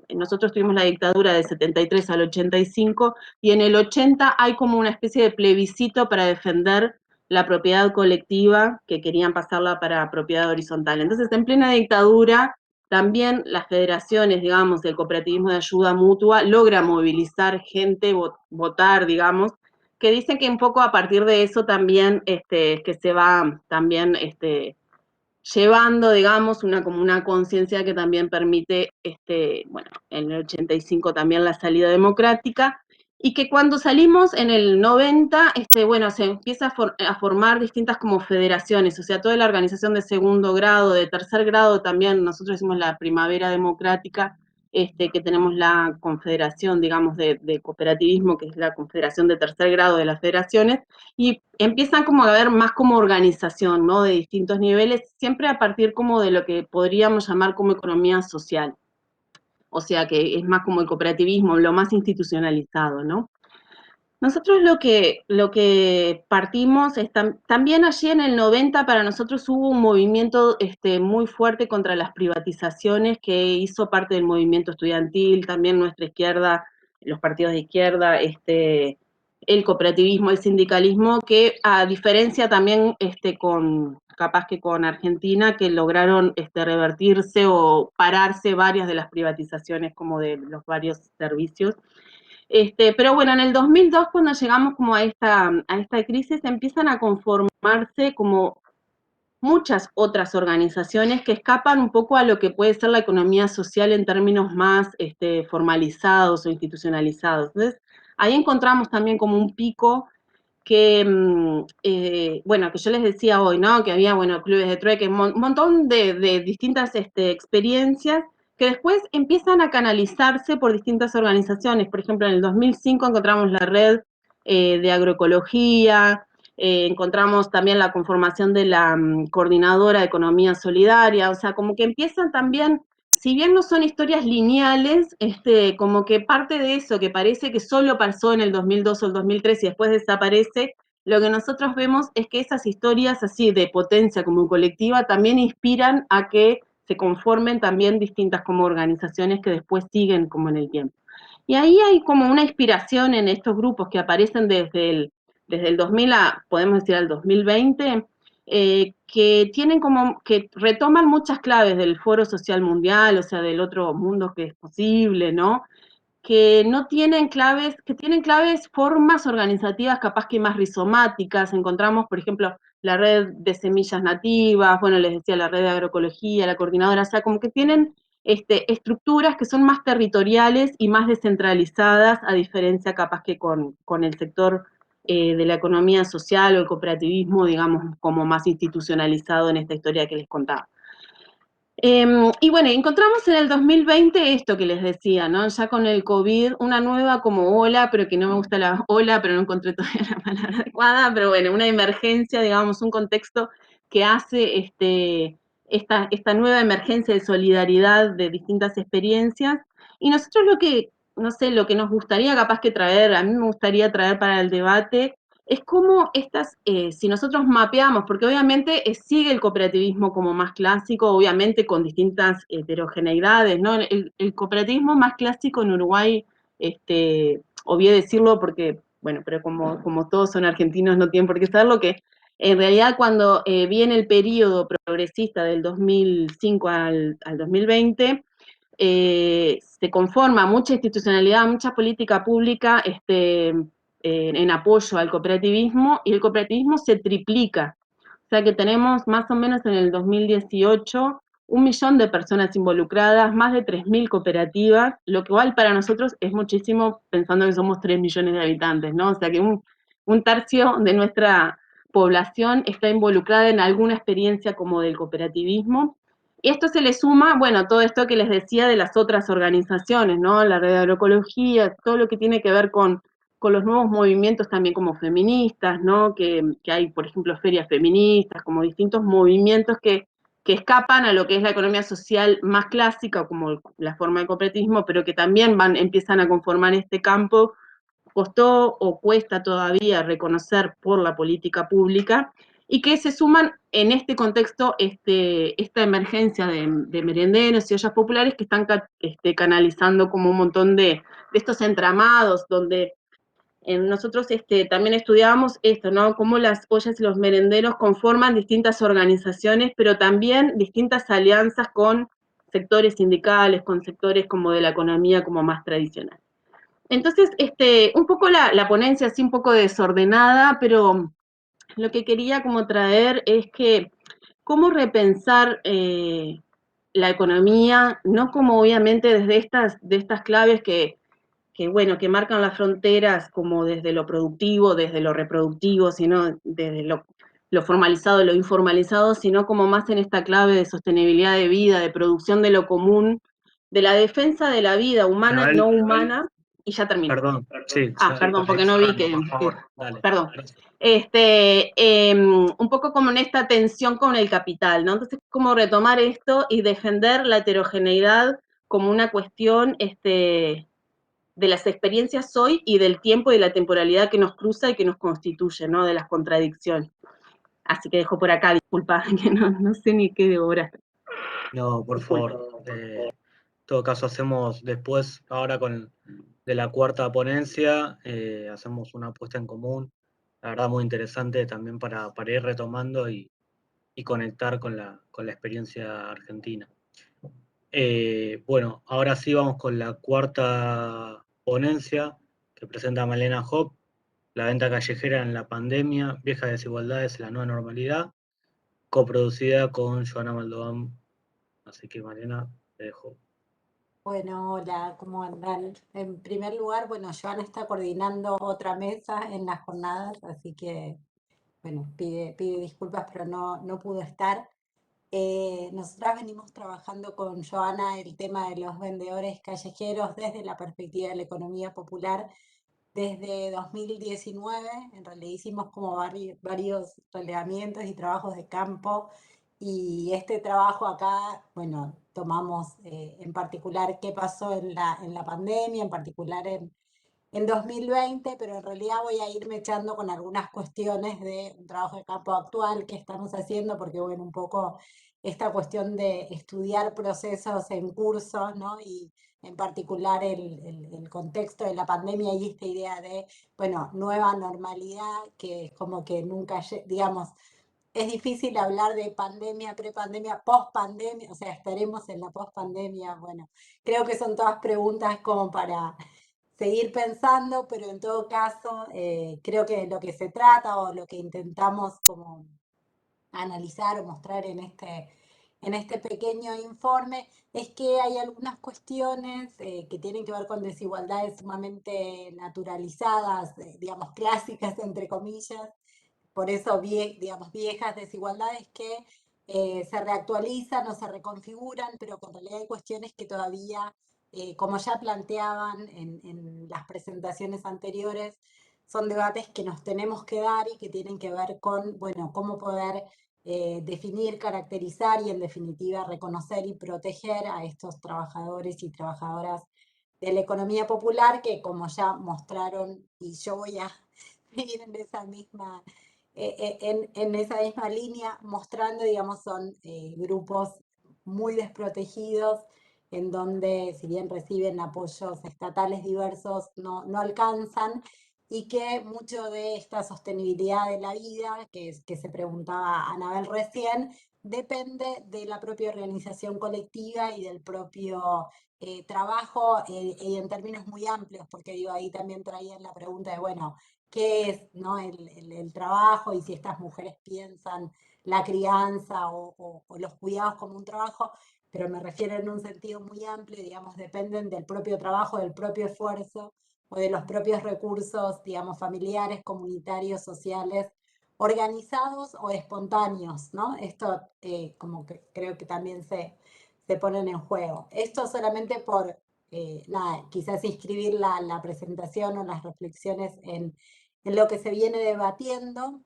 nosotros tuvimos la dictadura de 73 al 85, y en el 80 hay como una especie de plebiscito para defender la propiedad colectiva, que querían pasarla para propiedad horizontal. Entonces, en plena dictadura, también las federaciones, digamos, del cooperativismo de ayuda mutua logra movilizar gente, votar, digamos, que dicen que un poco a partir de eso también que se va también llevando, digamos, como una conciencia que también permite, bueno, en el 85 también la salida democrática, y que cuando salimos en el 90, bueno, se empieza a formar distintas como federaciones, o sea, toda la organización de segundo grado, de tercer grado también, nosotros decimos la primavera democrática, que tenemos la confederación, digamos, de cooperativismo, que es la confederación de tercer grado de las federaciones, y empiezan como a haber más como organización, ¿no? De distintos niveles, siempre a partir como de lo que podríamos llamar como economía social. O sea, que es más como el cooperativismo, lo más institucionalizado, ¿no? Nosotros lo que partimos es también allí en el 90 para nosotros hubo un movimiento muy fuerte contra las privatizaciones que hizo parte del movimiento estudiantil, también nuestra izquierda, los partidos de izquierda, el cooperativismo, el sindicalismo, que a diferencia también capaz que con Argentina, que lograron revertirse o pararse varias de las privatizaciones como de los varios servicios. Pero bueno, en el 2002, cuando llegamos como a esta crisis, empiezan a conformarse como muchas otras organizaciones que escapan un poco a lo que puede ser la economía social en términos más formalizados o institucionalizados. Entonces, ahí encontramos también como un pico bueno, que yo les decía hoy, ¿no? Que había, bueno, clubes de trueque, un montón de distintas experiencias que después empiezan a canalizarse por distintas organizaciones. Por ejemplo, en el 2005 encontramos la red de agroecología, encontramos también la conformación de la coordinadora de economía solidaria, o sea, como que empiezan también, si bien no son historias lineales, como que parte de eso que parece que solo pasó en el 2002 o el 2003 y después desaparece, lo que nosotros vemos es que esas historias así de potencia como colectiva también inspiran a que se conformen también distintas como organizaciones que después siguen como en el tiempo. Y ahí hay como una inspiración en estos grupos que aparecen desde el 2000 a, podemos decir, al 2020, que tienen como, que retoman muchas claves del Foro Social Mundial, o sea, del otro mundo que es posible, ¿no? Que no tienen claves, que tienen claves, formas organizativas capaz que más rizomáticas. Encontramos, por ejemplo, la red de semillas nativas, bueno, les decía, la red de agroecología, la coordinadora, o sea, como que tienen estructuras que son más territoriales y más descentralizadas, a diferencia capaz que con el sector de la economía social o el cooperativismo, digamos, como más institucionalizado en esta historia que les contaba. Y bueno, encontramos en el 2020 esto que les decía, ¿no? Ya con el COVID, una nueva como ola, pero que no me gusta la ola, pero no encontré todavía la palabra adecuada, pero bueno, una emergencia, digamos, un contexto que hace esta nueva emergencia de solidaridad de distintas experiencias. Y nosotros lo que, no sé, lo que nos gustaría capaz que traer, a mí me gustaría traer para el debate, es cómo estas, si nosotros mapeamos, porque obviamente sigue el cooperativismo como más clásico, obviamente con distintas heterogeneidades, ¿no? El cooperativismo más clásico en Uruguay, obvié decirlo porque, bueno, pero como todos son argentinos no tienen por qué saberlo, que en realidad cuando viene el periodo progresista del 2005 al 2020, se conforma mucha institucionalidad, mucha política pública en apoyo al cooperativismo, y el cooperativismo se triplica. O sea que tenemos más o menos en el 2018 1 millón de personas involucradas, más de 3.000 cooperativas, lo que igual para nosotros es muchísimo pensando que somos 3 millones de habitantes, ¿no? O sea que un tercio de nuestra población está involucrada en alguna experiencia como del cooperativismo. Y esto se le suma, bueno, todo esto que les decía de las otras organizaciones, ¿no? La red de agroecología, todo lo que tiene que ver con los nuevos movimientos también como feministas, ¿no? Que hay, por ejemplo, ferias feministas, como distintos movimientos que escapan a lo que es la economía social más clásica, como la forma de cooperativismo, pero que también empiezan a conformar este campo. Costó o cuesta todavía reconocer por la política pública, y que se suman en este contexto esta emergencia de merenderos y ollas populares que están canalizando como un montón de estos entramados, donde nosotros también estudiábamos esto, ¿no? Cómo las ollas y los merenderos conforman distintas organizaciones, pero también distintas alianzas con sectores sindicales, con sectores como de la economía como más tradicional. Entonces, un poco la ponencia así un poco desordenada, pero lo que quería como traer es que cómo repensar la economía, no como obviamente desde estas claves bueno, que marcan las fronteras como desde lo productivo, desde lo reproductivo, sino desde lo formalizado, lo informalizado, sino como más en esta clave de sostenibilidad de vida, de producción de lo común, de la defensa de la vida humana y no humana. Y ya termino. Perdón, sí. Perdón, porque no vi que... Por favor, dale. Perdón. Un poco como en esta tensión con el capital, ¿no? Entonces, como retomar esto y defender la heterogeneidad como una cuestión de las experiencias hoy y del tiempo y de la temporalidad que nos cruza y que nos constituye, ¿no? De las contradicciones. Así que dejo por acá, disculpa, que no sé ni qué de hora. No, por favor. En todo caso, hacemos después, ahora de la cuarta ponencia, hacemos una apuesta en común, la verdad muy interesante también para ir retomando y conectar con la experiencia argentina. Bueno, ahora sí vamos con la cuarta ponencia que presenta Malena Hopp, la venta callejera en la pandemia, viejas desigualdades en la nueva normalidad, coproducida con Joana Maldonado. Así que Malena, te dejo. Bueno, hola, ¿cómo andan? En primer lugar, bueno, Joana está coordinando otra mesa en las jornadas, así que, bueno, pide disculpas, pero no pudo estar. Nosotras venimos trabajando con Joana el tema de los vendedores callejeros desde la perspectiva de la economía popular desde 2019. En realidad hicimos como varios relevamientos y trabajos de campo, y este trabajo acá, bueno, tomamos en particular qué pasó en la pandemia, en particular en 2020, pero en realidad voy a irme echando con algunas cuestiones de un trabajo de campo actual que estamos haciendo, porque bueno, un poco esta cuestión de estudiar procesos en curso, ¿no? Y en particular el contexto de la pandemia y esta idea de, bueno, nueva normalidad, que es como que nunca, digamos, es difícil hablar de pandemia, prepandemia, pospandemia, o sea, estaremos en la pospandemia. Bueno, creo que son todas preguntas como para seguir pensando, pero en todo caso, creo que lo que se trata o lo que intentamos como analizar o mostrar en este pequeño informe es que hay algunas cuestiones que tienen que ver con desigualdades sumamente naturalizadas, digamos, clásicas, entre comillas, por eso, digamos, viejas desigualdades que se reactualizan o se reconfiguran, pero que en realidad hay cuestiones que todavía, como ya planteaban en las presentaciones anteriores, son debates que nos tenemos que dar y que tienen que ver con, bueno, cómo poder definir, caracterizar y en definitiva reconocer y proteger a estos trabajadores y trabajadoras de la economía popular que, como ya mostraron, y yo voy a seguir en esa misma línea, mostrando, digamos, son grupos muy desprotegidos, en donde si bien reciben apoyos estatales diversos, no alcanzan, y que mucho de esta sostenibilidad de la vida, que se preguntaba Anabel recién, depende de la propia organización colectiva y del propio trabajo, y en términos muy amplios, porque digo, ahí también traían la pregunta de, bueno, qué es, ¿no? el trabajo, y si estas mujeres piensan la crianza o los cuidados como un trabajo, pero me refiero en un sentido muy amplio, digamos, dependen del propio trabajo, del propio esfuerzo o de los propios recursos, digamos, familiares, comunitarios, sociales, organizados o espontáneos, ¿no? Esto como que creo que también se ponen en juego. Esto solamente por, nada, quizás inscribir la presentación o las reflexiones en lo que se viene debatiendo.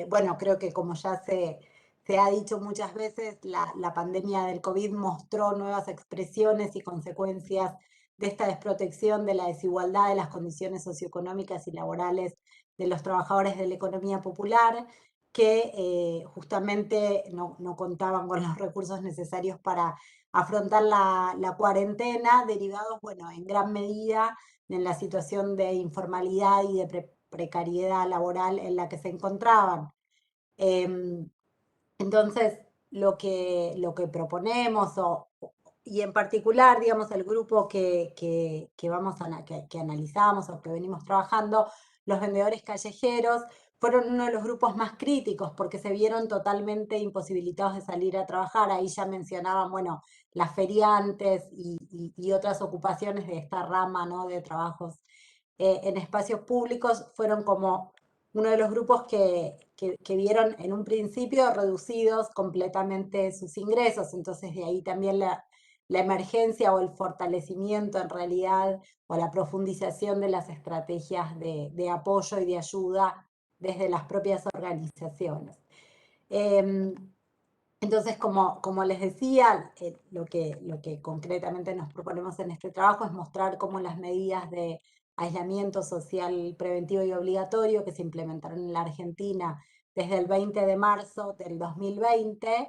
Bueno, creo que como ya se ha dicho muchas veces, la pandemia del COVID mostró nuevas expresiones y consecuencias de esta desprotección, de la desigualdad de las condiciones socioeconómicas y laborales de los trabajadores de la economía popular, que justamente no contaban con los recursos necesarios para afrontar la cuarentena, derivados, bueno, en gran medida en la situación de informalidad y de precariedad laboral en la que se encontraban. Entonces, lo que proponemos, y en particular, digamos, el grupo que analizamos o que venimos trabajando, los vendedores callejeros, fueron uno de los grupos más críticos porque se vieron totalmente imposibilitados de salir a trabajar. Ahí ya mencionaban, bueno, las feriantes y otras ocupaciones de esta rama, ¿no? De trabajos en espacios públicos, fueron como uno de los grupos que vieron en un principio reducidos completamente sus ingresos. Entonces de ahí también la emergencia o el fortalecimiento en realidad, o la profundización de las estrategias de apoyo y de ayuda desde las propias organizaciones. Entonces, como les decía, lo que concretamente nos proponemos en este trabajo es mostrar cómo las medidas de aislamiento social preventivo y obligatorio que se implementaron en la Argentina desde el 20 de marzo del 2020,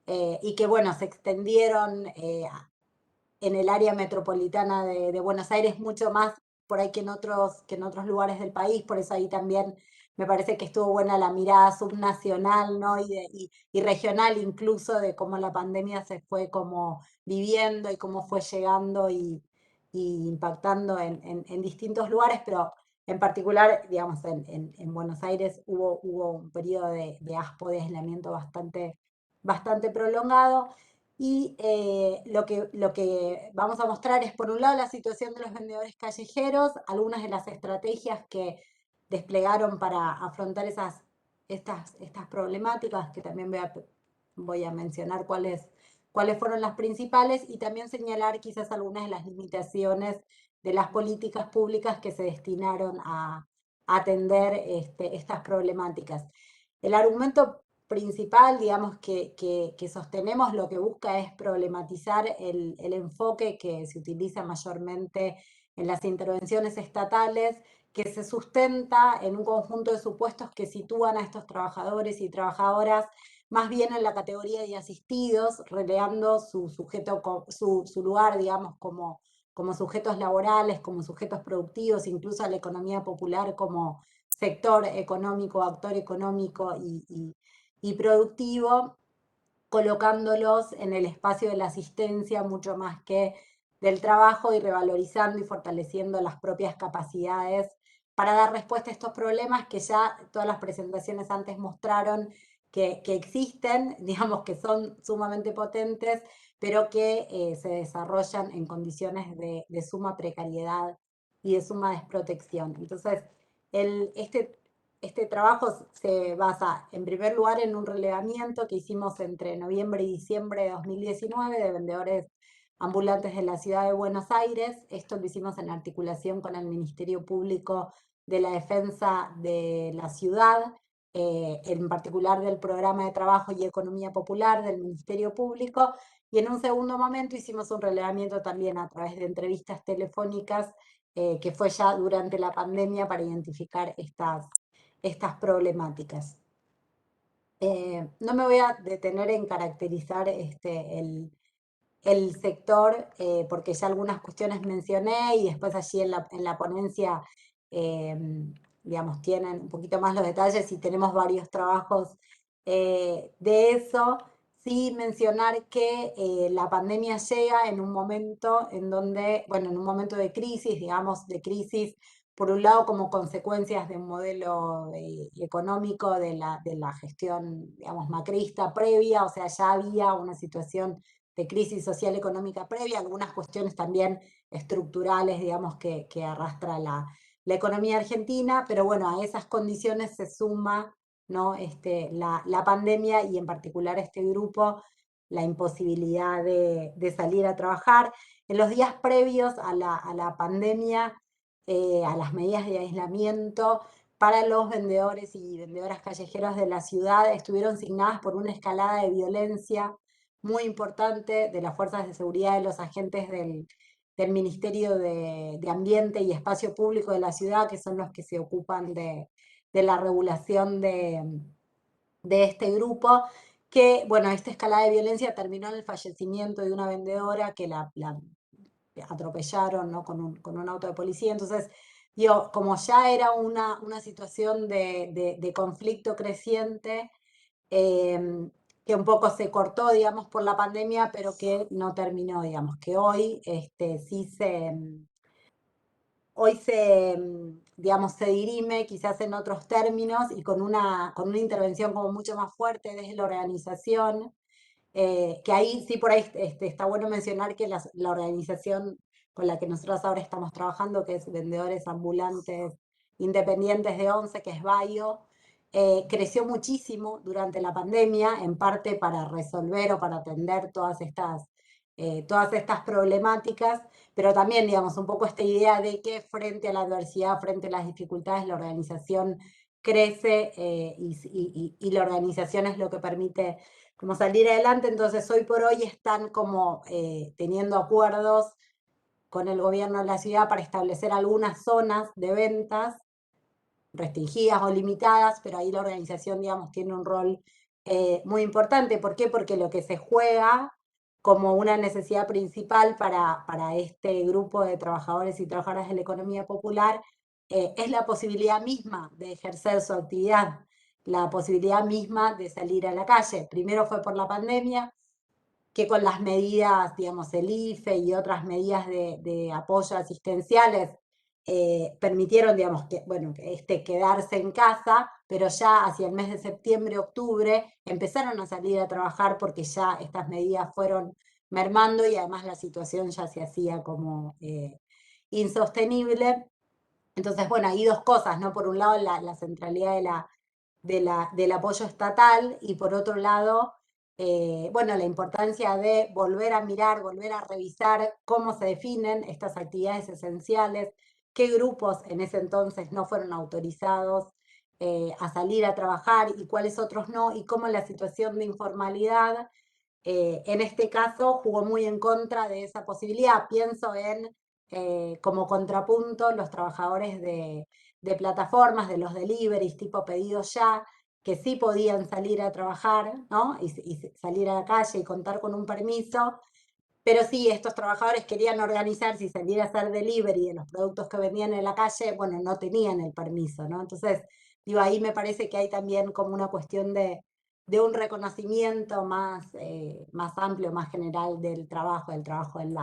y que, bueno, se extendieron en el área metropolitana de Buenos Aires mucho más por ahí que en otros lugares del país. Por eso ahí también me parece que estuvo buena la mirada subnacional, ¿no? Y regional incluso, de cómo la pandemia se fue como viviendo y cómo fue llegando y impactando en distintos lugares, pero en particular, digamos, en Buenos Aires hubo un periodo de ASPO, de aislamiento bastante prolongado. Y lo que vamos a mostrar es, por un lado, la situación de los vendedores callejeros, algunas de las estrategias que desplegaron para afrontar estas problemáticas, que también voy a mencionar cuáles fueron las principales, y también señalar quizás algunas de las limitaciones de las políticas públicas que se destinaron a atender estas problemáticas. El argumento principal, digamos, que sostenemos, lo que busca es problematizar el enfoque que se utiliza mayormente en las intervenciones estatales, que se sustenta en un conjunto de supuestos que sitúan a estos trabajadores y trabajadoras más bien en la categoría de asistidos, relegando su lugar, digamos, como sujetos laborales, como sujetos productivos, incluso a la economía popular como sector económico, actor económico y productivo, colocándolos en el espacio de la asistencia mucho más que del trabajo, y revalorizando y fortaleciendo las propias capacidades para dar respuesta a estos problemas que ya todas las presentaciones antes mostraron que existen, digamos, que son sumamente potentes, pero que se desarrollan en condiciones de suma precariedad y de suma desprotección. Entonces, este trabajo se basa, en primer lugar, en un relevamiento que hicimos entre noviembre y diciembre de 2019 de vendedores ambulantes de la ciudad de Buenos Aires. Esto lo hicimos en articulación con el Ministerio Público de la Defensa de la Ciudad, en particular del Programa de Trabajo y Economía Popular del Ministerio Público, y en un segundo momento hicimos un relevamiento también a través de entrevistas telefónicas, que fue ya durante la pandemia, para identificar estas problemáticas. No me voy a detener en caracterizar el sector, porque ya algunas cuestiones mencioné, y después allí en la ponencia, digamos, tienen un poquito más los detalles y tenemos varios trabajos de eso. Sí mencionar que la pandemia llega en un momento en donde, bueno, en un momento de crisis, digamos, de crisis, por un lado, como consecuencias de un modelo económico de la gestión, digamos, macrista previa, o sea, ya había una situación de crisis social económica previa, algunas cuestiones también estructurales, digamos, que arrastra la economía argentina, pero bueno, a esas condiciones se suma, ¿no? La pandemia, y en particular este grupo, la imposibilidad de salir a trabajar. En los días previos a la pandemia, a las medidas de aislamiento, para los vendedores y vendedoras callejeros de la ciudad, estuvieron signadas por una escalada de violencia muy importante de las fuerzas de seguridad, de los agentes del Ministerio de Ambiente y Espacio Público de la ciudad, que son los que se ocupan de la regulación de este grupo, que, bueno, esta escalada de violencia terminó en el fallecimiento de una vendedora que la atropellaron, ¿no? con un auto de policía. Entonces, digo, como ya era una situación de conflicto creciente, que un poco se cortó, digamos, por la pandemia, pero que no terminó, digamos, que hoy sí digamos, se dirime quizás en otros términos, y con una intervención como mucho más fuerte desde la organización, que ahí sí, por ahí está bueno mencionar que la organización con la que nosotros ahora estamos trabajando, que es Vendedores Ambulantes Independientes de ONCE, que es BAIO, creció muchísimo durante la pandemia, en parte para resolver o para atender todas estas problemáticas, pero también, digamos, un poco esta idea de que frente a la adversidad, frente a las dificultades, la organización crece, y la organización es lo que permite como salir adelante. Entonces, hoy por hoy están como teniendo acuerdos con el gobierno de la ciudad para establecer algunas zonas de ventas restringidas o limitadas, pero ahí la organización, digamos, tiene un rol muy importante. ¿Por qué? Porque lo que se juega como una necesidad principal para este grupo de trabajadores y trabajadoras de la economía popular es la posibilidad misma de ejercer su actividad, la posibilidad misma de salir a la calle. Primero fue por la pandemia, que con las medidas, digamos, el IFE y otras medidas de apoyo asistenciales, permitieron, digamos, quedarse en casa, pero ya hacia el mes de septiembre, octubre, empezaron a salir a trabajar porque ya estas medidas fueron mermando y además la situación ya se hacía como insostenible. Entonces, bueno, hay dos cosas, ¿no? Por un lado, la centralidad del apoyo estatal y por otro lado, bueno, la importancia de volver a mirar, volver a revisar cómo se definen estas actividades esenciales, qué grupos en ese entonces no fueron autorizados a salir a trabajar y cuáles otros no, y cómo la situación de informalidad en este caso jugó muy en contra de esa posibilidad. Pienso en, como contrapunto, los trabajadores de plataformas, de los deliveries tipo pedido ya, que sí podían salir a trabajar, ¿no? Y salir a la calle y contar con un permiso, pero sí, estos trabajadores querían organizarse y salir a hacer delivery de los productos que vendían en la calle, bueno, no tenían el permiso, ¿no? Entonces, digo, ahí me parece que hay también como una cuestión de un reconocimiento más, más amplio, más general del trabajo en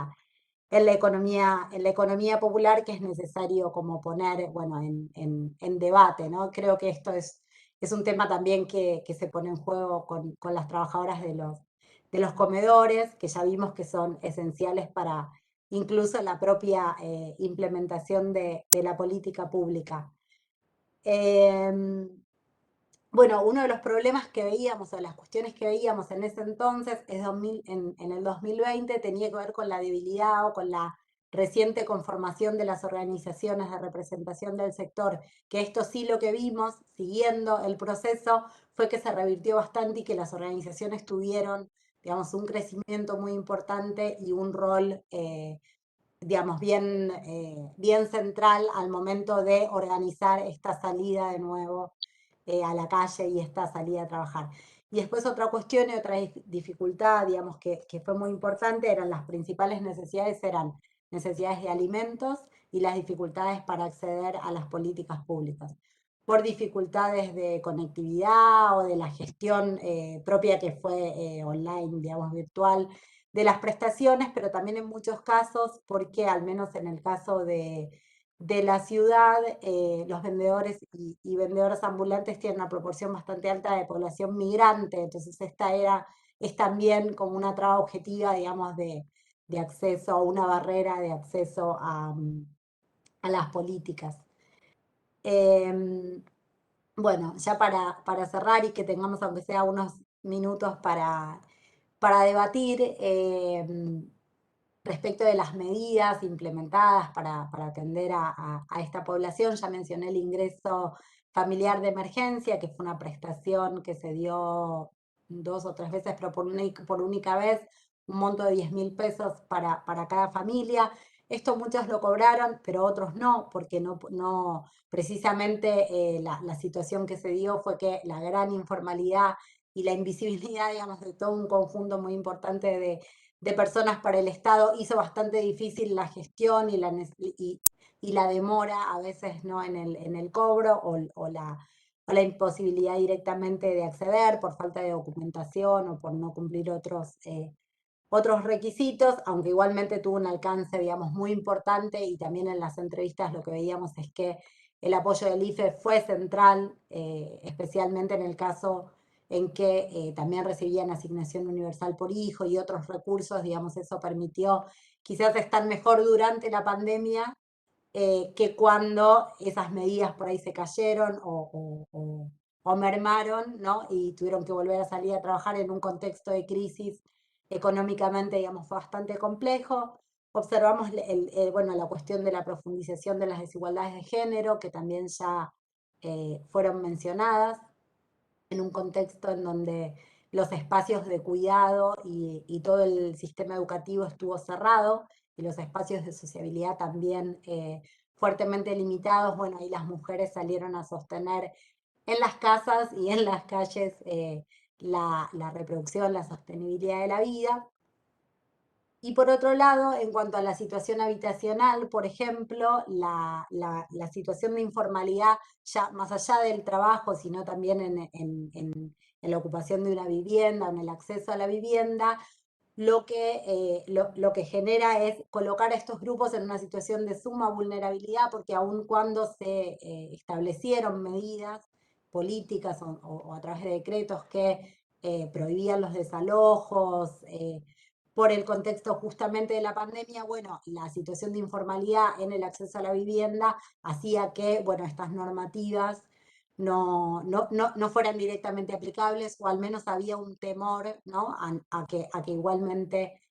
la economía popular, que es necesario como poner, bueno, en debate, ¿no? Creo que esto es un tema también que se pone en juego con las trabajadoras de los comedores, que ya vimos que son esenciales para incluso la propia implementación de la política pública. Bueno, uno de los problemas que veíamos, o las cuestiones que veíamos en ese entonces, en el 2020, tenía que ver con la debilidad o con la reciente conformación de las organizaciones de representación del sector, que esto sí lo que vimos, siguiendo el proceso, fue que se revirtió bastante y que las organizaciones tuvieron, digamos, un crecimiento muy importante y un rol, digamos, bien central al momento de organizar esta salida de nuevo a la calle y esta salida a trabajar. Y después otra cuestión y otra dificultad, digamos, que fue muy importante, eran las principales necesidades, eran necesidades de alimentos y las dificultades para acceder a las políticas públicas, por dificultades de conectividad o de la gestión propia que fue online, digamos, virtual, de las prestaciones, pero también en muchos casos, porque al menos en el caso de la ciudad, los vendedores y vendedoras ambulantes tienen una proporción bastante alta de población migrante, entonces esta es también como una traba objetiva, digamos, de acceso, a una barrera de acceso a las políticas. Bueno, ya para cerrar y que tengamos aunque sea unos minutos para debatir, respecto de las medidas implementadas para atender a esta población, ya mencioné el ingreso familiar de emergencia, que fue una prestación que se dio 2 o 3 veces, pero por única vez, un monto de 10.000 pesos para cada familia. Esto muchos lo cobraron, pero otros no, porque no precisamente la situación que se dio fue que la gran informalidad y la invisibilidad, digamos, de todo un conjunto muy importante de personas para el Estado hizo bastante difícil la gestión y la demora a veces, ¿no? en el cobro o la imposibilidad directamente de acceder por falta de documentación o por no cumplir otros requisitos, aunque igualmente tuvo un alcance, digamos, muy importante, y también en las entrevistas lo que veíamos es que el apoyo del IFE fue central, especialmente en el caso en que también recibían asignación universal por hijo y otros recursos, digamos, eso permitió quizás estar mejor durante la pandemia que cuando esas medidas por ahí se cayeron o mermaron, ¿no? Y tuvieron que volver a salir a trabajar en un contexto de crisis económicamente, digamos, fue bastante complejo. Observamos bueno, la cuestión de la profundización de las desigualdades de género, que también ya fueron mencionadas, en un contexto en donde los espacios de cuidado y todo el sistema educativo estuvo cerrado y los espacios de sociabilidad también fuertemente limitados. Bueno, ahí las mujeres salieron a sostener en las casas y en las calles la reproducción, la sostenibilidad de la vida. Y por otro lado, en cuanto a la situación habitacional, por ejemplo, la situación de informalidad, ya más allá del trabajo, sino también en la ocupación de una vivienda, en el acceso a la vivienda, lo que genera es colocar a estos grupos en una situación de suma vulnerabilidad, porque aun cuando se establecieron medidas políticas o a través de decretos que prohibían los desalojos, por el contexto justamente de la pandemia, bueno, la situación de informalidad en el acceso a la vivienda hacía que, bueno, estas normativas no fueran directamente aplicables, o al menos había un temor, ¿no?, a que igualmente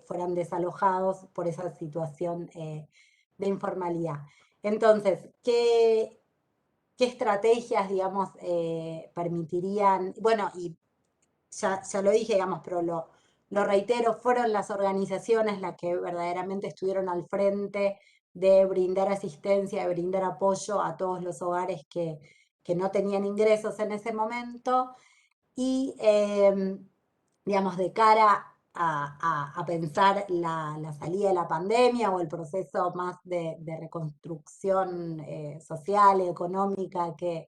fueran desalojados por esa situación de informalidad. Entonces, ¿qué estrategias, digamos, permitirían? Bueno, y ya lo dije, digamos, pero lo reitero, fueron las organizaciones las que verdaderamente estuvieron al frente de brindar asistencia, de brindar apoyo a todos los hogares que no tenían ingresos en ese momento, y digamos, de cara a pensar la salida de la pandemia o el proceso más de reconstrucción social, económica que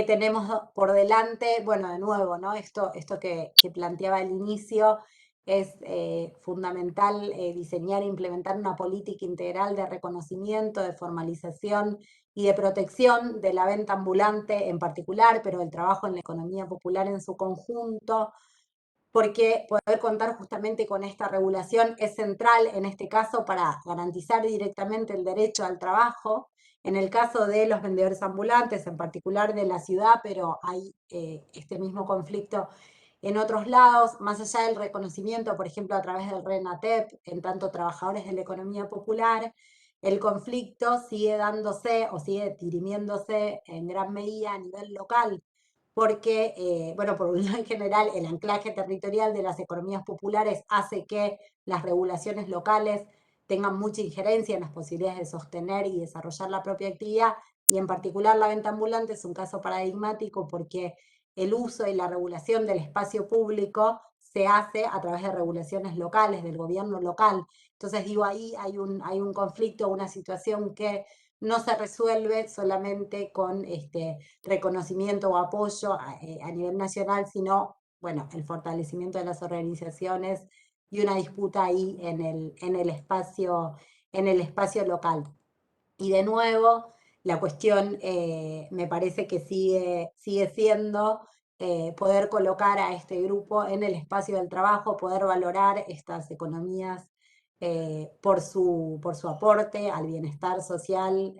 tenemos por delante. Bueno, de nuevo, ¿no?, esto que planteaba al inicio, es fundamental diseñar e implementar una política integral de reconocimiento, de formalización y de protección de la venta ambulante en particular, pero del trabajo en la economía popular en su conjunto, porque poder contar justamente con esta regulación es central en este caso para garantizar directamente el derecho al trabajo. En el caso de los vendedores ambulantes, en particular de la ciudad, pero hay este mismo conflicto en otros lados, más allá del reconocimiento, por ejemplo, a través del RENATEP, en tanto trabajadores de la economía popular, el conflicto sigue dándose o sigue dirimiéndose en gran medida a nivel local, porque, bueno, por un lado, en general, el anclaje territorial de las economías populares hace que las regulaciones locales tengan mucha injerencia en las posibilidades de sostener y desarrollar la propia actividad, y en particular la venta ambulante es un caso paradigmático porque el uso y la regulación del espacio público se hace a través de regulaciones locales, del gobierno local. Entonces, digo, ahí hay un conflicto, una situación que no se resuelve solamente con reconocimiento o apoyo a nivel nacional, sino, bueno, el fortalecimiento de las organizaciones y una disputa ahí en el espacio local. Y de nuevo, la cuestión me parece que sigue siendo poder colocar a este grupo en el espacio del trabajo, poder valorar estas economías por su aporte al bienestar social,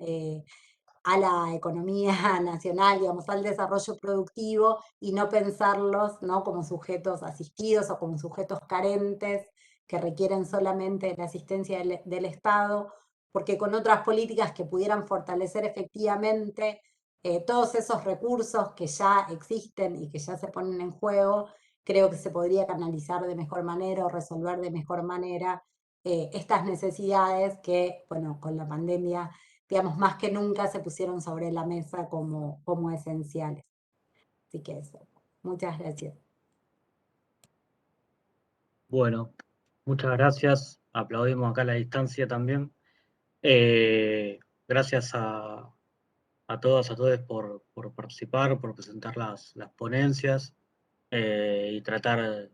a la economía nacional, digamos, al desarrollo productivo, y no pensarlos, ¿no?, como sujetos asistidos o como sujetos carentes que requieren solamente la asistencia del Estado, porque con otras políticas que pudieran fortalecer efectivamente todos esos recursos que ya existen y que ya se ponen en juego, creo que se podría canalizar de mejor manera o resolver de mejor manera estas necesidades que, bueno, con la pandemia, digamos, más que nunca se pusieron sobre la mesa como esenciales. Así que eso. Muchas gracias. Bueno, muchas gracias. Aplaudimos acá a la distancia también. Gracias a todas, a todos por participar, por presentar las ponencias y tratar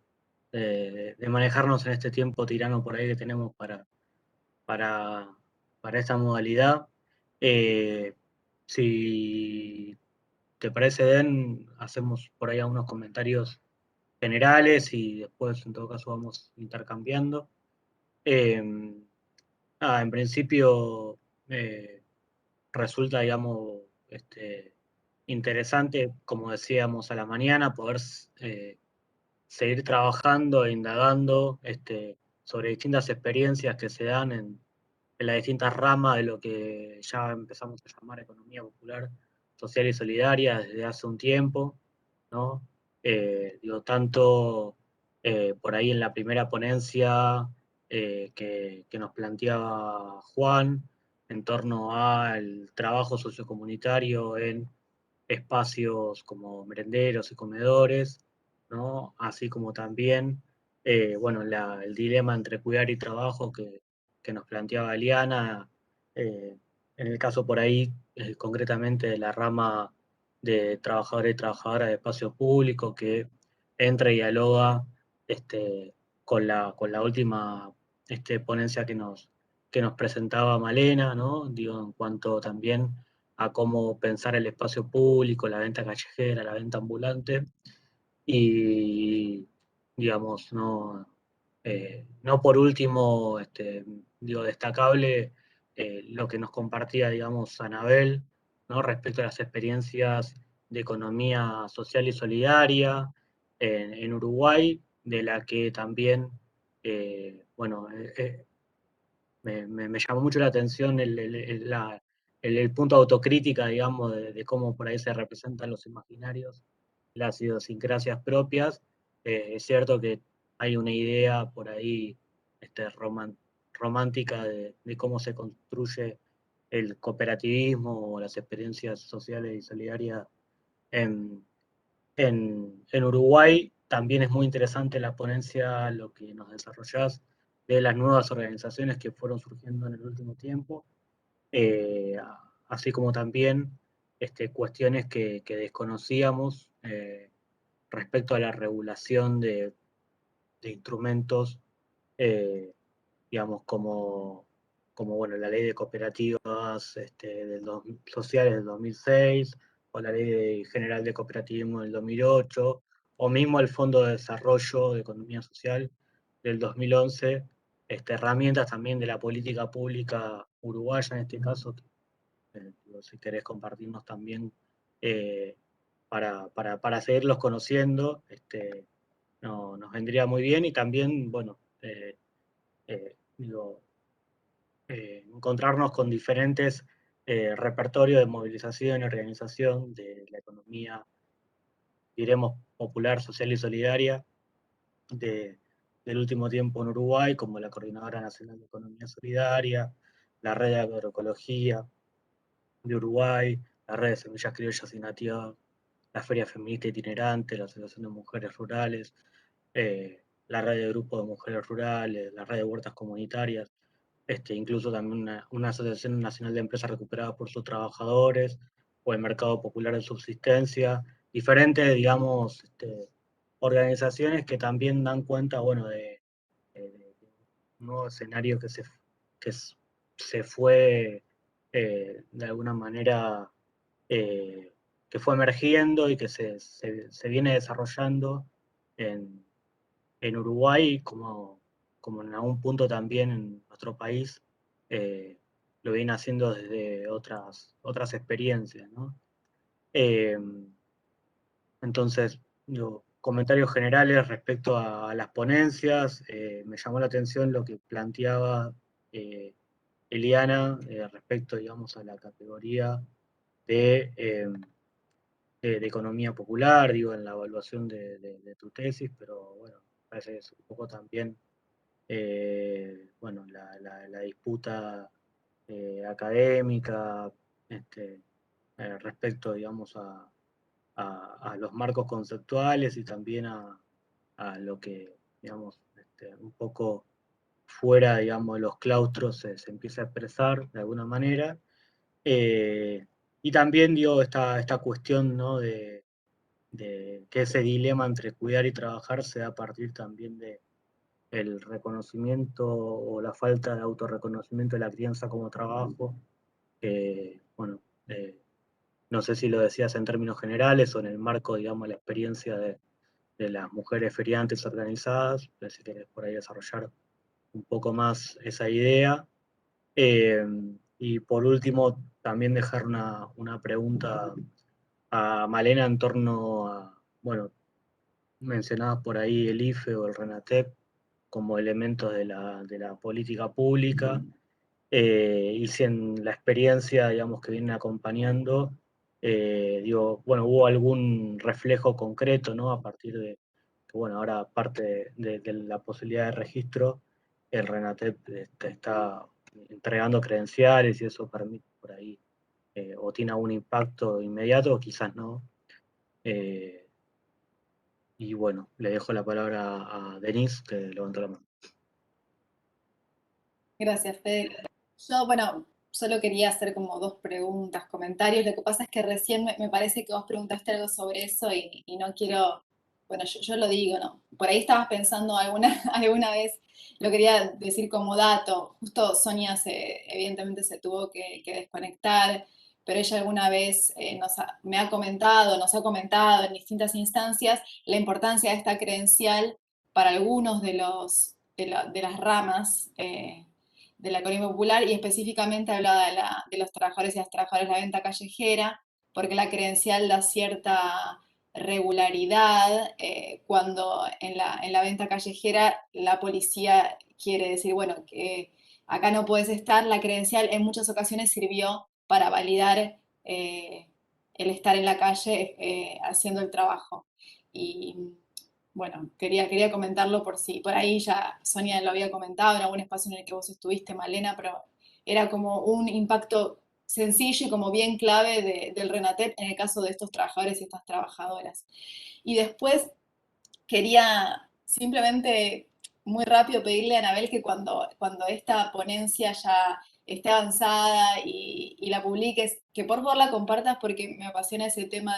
de manejarnos en este tiempo tirano por ahí que tenemos para esta modalidad. Si te parece, Den, hacemos por ahí algunos comentarios generales y después en todo caso vamos intercambiando. En principio resulta, digamos, interesante, como decíamos a la mañana, poder seguir trabajando e indagando sobre distintas experiencias que se dan en las distintas ramas de lo que ya empezamos a llamar economía popular, social y solidaria desde hace un tiempo, ¿no? Digo, tanto por ahí en la primera ponencia que nos planteaba Juan en torno al trabajo sociocomunitario en espacios como merenderos y comedores, ¿no? Así como también, bueno, el dilema entre cuidar y trabajo que nos planteaba Eliana, en el caso por ahí, concretamente de la rama de trabajadores y trabajadoras de espacio público, que entra y dialoga con la última ponencia que nos presentaba Malena, ¿no? Digo, en cuanto también a cómo pensar el espacio público, la venta callejera, la venta ambulante, y digamos, no por último, digo, destacable lo que nos compartía, digamos, Anabel, ¿no? Respecto a las experiencias de economía social y solidaria en Uruguay, de la que también, bueno, me llamó mucho la atención el punto de autocrítica, digamos, de cómo por ahí se representan los imaginarios, las idiosincrasias propias. Es cierto que hay una idea por ahí romántica de cómo se construye el cooperativismo o las experiencias sociales y solidarias en, en Uruguay. También es muy interesante la ponencia, lo que nos desarrollás, de las nuevas organizaciones que fueron surgiendo en el último tiempo, eh, así como también cuestiones que desconocíamos respecto a la regulación de instrumentos, digamos, como bueno, la ley de cooperativas sociales del 2006, o la ley general de cooperativismo del 2008, o mismo el Fondo de Desarrollo de Economía Social del 2011, herramientas también de la política pública uruguaya en este caso, si querés compartirnos también para seguirlos conociendo, nos vendría muy bien. Y también, bueno, digo, encontrarnos con diferentes repertorios de movilización y organización de la economía, diremos, popular, social y solidaria del último tiempo en Uruguay, como la Coordinadora Nacional de Economía Solidaria, la Red de Agroecología de Uruguay, la Red de Semillas Criollas y Nativas, la Feria Feminista Itinerante, la Asociación de Mujeres Rurales, la Red de Grupos de Mujeres Rurales, la Red de Huertas Comunitarias, incluso también una Asociación Nacional de Empresas Recuperadas por sus Trabajadores, o el Mercado Popular de Subsistencia, diferentes, digamos, organizaciones que también dan cuenta, bueno, de un nuevo escenario se fue de alguna manera, que fue emergiendo y que se viene desarrollando en Uruguay, como en algún punto también en nuestro país lo viene haciendo desde otras experiencias, ¿no? Entonces, comentarios generales respecto a las ponencias. Me llamó la atención lo que planteaba Eliana respecto, digamos, a la categoría de economía popular, digo, en la evaluación de tu tesis, pero bueno, parece que es un poco también, bueno, la disputa académica respecto, digamos, a los marcos conceptuales, y también a lo que, digamos, un poco fuera, digamos, de los claustros se empieza a expresar de alguna manera. Y también, digo, esta cuestión, ¿no? de que ese dilema entre cuidar y trabajar se da a partir también el reconocimiento o la falta de autorreconocimiento de la crianza como trabajo. Bueno, no sé si lo decías en términos generales o en el marco, digamos, de la experiencia de las mujeres feriantes organizadas, si querés por ahí desarrollar un poco más esa idea. Y por último, también dejar una pregunta a Malena en torno a, bueno, mencionabas por ahí el IFE o el RENATEP como elementos de la política pública, y si en la experiencia, digamos, que vienen acompañando, digo, bueno, hubo algún reflejo concreto, ¿no? A partir de que, bueno, ahora aparte de la posibilidad de registro, el RENATEP está entregando credenciales, y eso permite por ahí, o tiene algún impacto inmediato, o quizás no. Y bueno, le dejo la palabra a Denise, que levantó la mano. Gracias, Fede. Yo, bueno, solo quería hacer como dos preguntas, comentarios. Lo que pasa es que recién me parece que vos preguntaste algo sobre eso y no quiero bueno, yo lo digo, ¿no? Por ahí estabas pensando alguna vez, lo quería decir como dato, justo Sonia evidentemente se tuvo que desconectar, pero ella alguna vez me ha comentado, nos ha comentado en distintas instancias la importancia de esta credencial para algunos de las ramas de la economía popular y específicamente hablaba de los trabajadores y las trabajadoras de la venta callejera, porque la credencial da cierta regularidad cuando en la venta callejera la policía quiere decir, bueno, que acá no puedes estar, la credencial en muchas ocasiones sirvió para validar el estar en la calle haciendo el trabajo. Y bueno, quería comentarlo por si, por ahí ya Sonia lo había comentado en algún espacio en el que vos estuviste, Malena, pero era como un impacto sencillo y como bien clave del RENATEP en el caso de estos trabajadores y estas trabajadoras. Y después quería simplemente muy rápido pedirle a Anabel que cuando esta ponencia ya esté avanzada y la publiques, que por favor la compartas porque me apasiona ese tema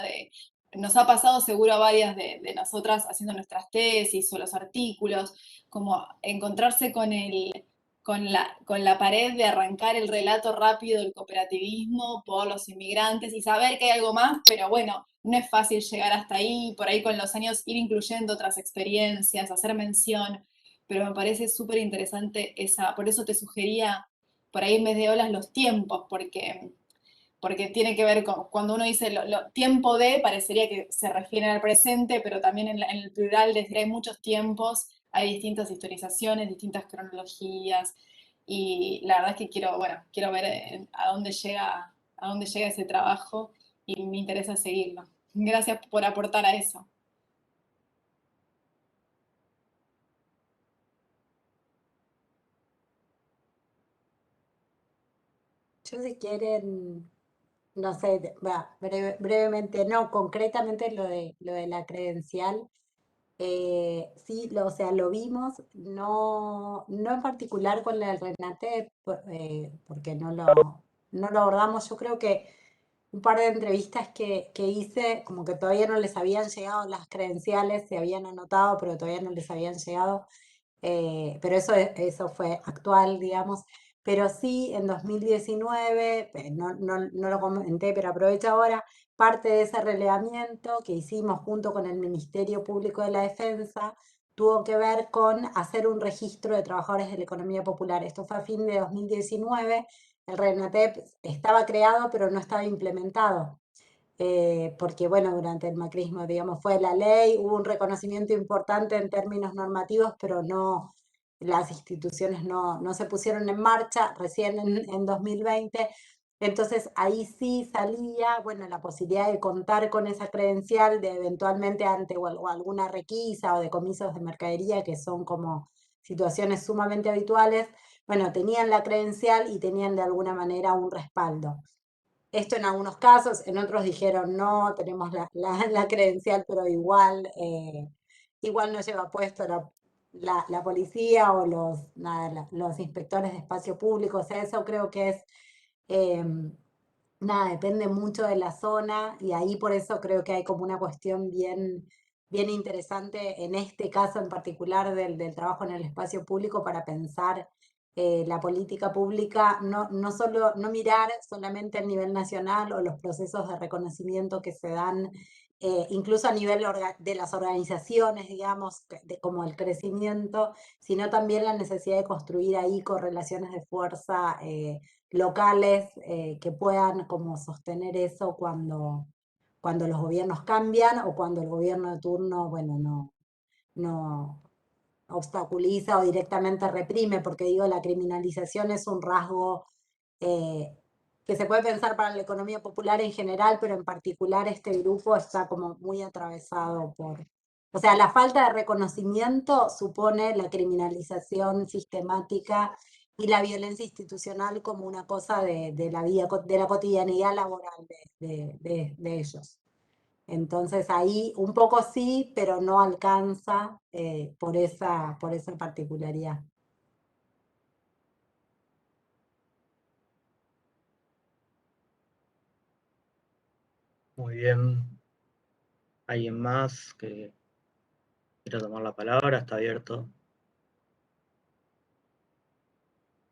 nos ha pasado seguro a varias de nosotras haciendo nuestras tesis o los artículos, como encontrarse con la pared de arrancar el relato rápido del cooperativismo por los inmigrantes y saber que hay algo más, pero bueno, no es fácil llegar hasta ahí, por ahí con los años ir incluyendo otras experiencias, hacer mención, pero me parece súper interesante por eso te sugería por ahí en vez de olas los tiempos, porque tiene que ver con, cuando uno dice tiempo de, parecería que se refiere al presente, pero también en el plural, desde que hay muchos tiempos, hay distintas historizaciones, distintas cronologías, y la verdad es que quiero ver a dónde llega ese trabajo, y me interesa seguirlo. Gracias por aportar a eso. Yo si quieren, no sé, brevemente, no, concretamente lo de la credencial, sí, o sea, lo vimos, no en particular con la del Renate, porque no lo abordamos. Yo creo que un par de entrevistas que hice, como que todavía no les habían llegado las credenciales, se habían anotado, pero todavía no les habían llegado. Pero eso fue actual, digamos. Pero sí, en 2019, no lo comenté, pero aprovecho ahora, parte de ese relevamiento que hicimos junto con el Ministerio Público de la Defensa tuvo que ver con hacer un registro de trabajadores de la economía popular. Esto fue a fin de 2019. El RENATEP estaba creado, pero no estaba implementado. Porque bueno, durante el macrismo, digamos, fue la ley, hubo un reconocimiento importante en términos normativos, pero no, las instituciones no se pusieron en marcha recién en 2020. Entonces ahí sí salía, bueno, la posibilidad de contar con esa credencial de eventualmente ante o alguna requisa o decomisos de mercadería, que son como situaciones sumamente habituales. Bueno, tenían la credencial y tenían de alguna manera un respaldo. Esto en algunos casos, en otros dijeron no, tenemos la credencial, pero igual no lleva puesto la policía o los inspectores de espacio público. O sea, eso creo que es, nada, depende mucho de la zona y ahí por eso creo que hay como una cuestión bien interesante en este caso en particular del trabajo en el espacio público para pensar la política pública, no mirar solamente a nivel nacional o los procesos de reconocimiento que se dan, incluso a nivel de las organizaciones, digamos, como el crecimiento, sino también la necesidad de construir ahí correlaciones de fuerza locales que puedan como sostener eso cuando los gobiernos cambian o cuando el gobierno de turno, bueno, no obstaculiza o directamente reprime, porque digo, la criminalización es un rasgo que se puede pensar para la economía popular en general, pero en particular este grupo está como muy atravesado por... O sea, la falta de reconocimiento supone la criminalización sistemática y la violencia institucional como una cosa de la vida, de la cotidianidad laboral de ellos. Entonces ahí un poco sí, pero no alcanza por esa particularidad. Muy bien. ¿Alguien más que quiere tomar la palabra, está abierto.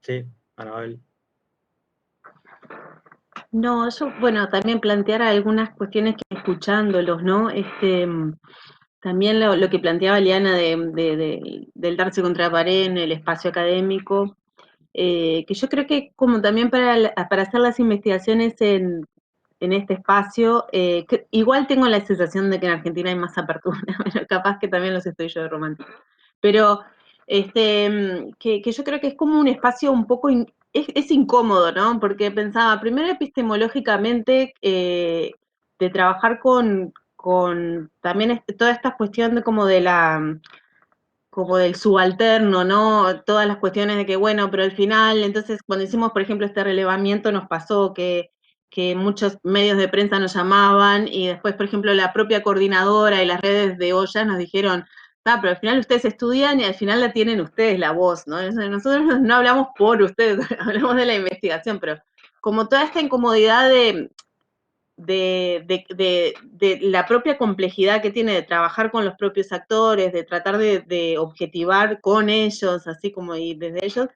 Sí, Anabel. No, yo, bueno, también plantear algunas cuestiones que escuchándolos, ¿no? También lo que planteaba Liana del darse contra la pared en el espacio académico, que yo creo que como también para hacer las investigaciones en este espacio, igual tengo la sensación de que en Argentina hay más apertura, bueno, capaz que también los estoy yo de romántico, pero que yo creo que es como un espacio un poco, es incómodo, ¿no? Porque pensaba, primero epistemológicamente, de trabajar con también toda esta cuestión de como de como del subalterno, ¿no? Todas las cuestiones de que, bueno, pero al final, entonces, cuando hicimos, por ejemplo, este relevamiento, nos pasó que muchos medios de prensa nos llamaban y después, por ejemplo, la propia coordinadora y las redes de ollas nos dijeron, pero al final ustedes estudian y al final la tienen ustedes la voz, ¿no? Nosotros no hablamos por ustedes, hablamos de la investigación, pero como toda esta incomodidad de la propia complejidad que tiene de trabajar con los propios actores, de tratar de objetivar con ellos, así como y desde ellos,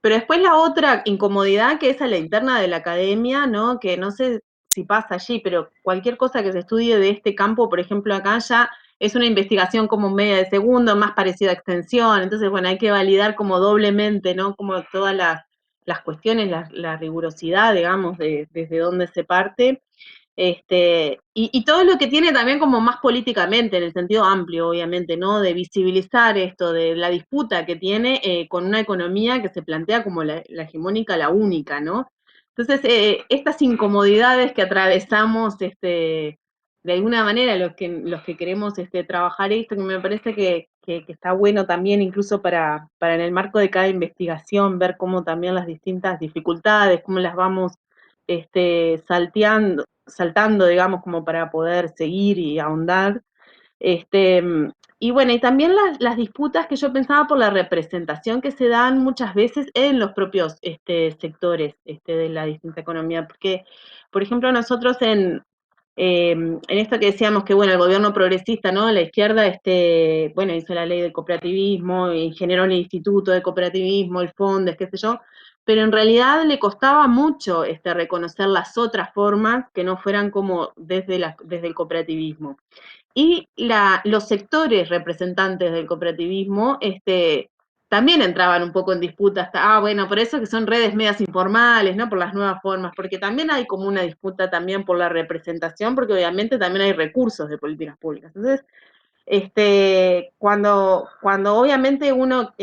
pero después la otra incomodidad que es a la interna de la academia, ¿no? Que no sé si pasa allí, pero cualquier cosa que se estudie de este campo, por ejemplo, acá ya es una investigación como media de segundo, más parecida a extensión, entonces, bueno, hay que validar como doblemente, ¿no? Como todas las cuestiones, la rigurosidad, digamos, desde dónde se parte. Y todo lo que tiene también como más políticamente, en el sentido amplio, obviamente, ¿no? De visibilizar esto, de la disputa que tiene con una economía que se plantea como la hegemónica, la única, ¿no? Entonces, estas incomodidades que atravesamos, de alguna manera, los que queremos trabajar esto, que me parece que está bueno también, incluso para en el marco de cada investigación, ver cómo también las distintas dificultades, cómo las vamos saltando, digamos, como para poder seguir y ahondar. Y bueno, y también las disputas que yo pensaba por la representación que se dan muchas veces en los propios sectores de la distinta economía, porque, por ejemplo, nosotros en esto que decíamos que, bueno, el gobierno progresista, ¿no? La izquierda, bueno, hizo la ley del cooperativismo y generó el instituto de cooperativismo, el FONDES, qué sé yo, pero en realidad le costaba mucho reconocer las otras formas que no fueran como desde el cooperativismo. Y los sectores representantes del cooperativismo también entraban un poco en disputa hasta, bueno, por eso que son redes medias informales, ¿no? Por las nuevas formas, porque también hay como una disputa también por la representación, porque obviamente también hay recursos de políticas públicas. Entonces, cuando obviamente uno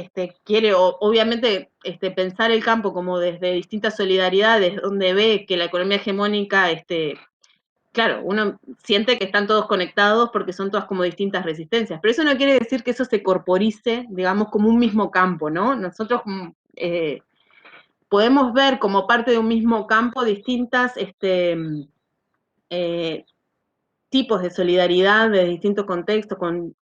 quiere, obviamente, pensar el campo como desde distintas solidaridades, donde ve que la economía hegemónica, claro, uno siente que están todos conectados porque son todas como distintas resistencias, pero eso no quiere decir que eso se corporice, digamos, como un mismo campo, ¿no? Nosotros podemos ver como parte de un mismo campo distintas tipos de solidaridad de distintos contextos, con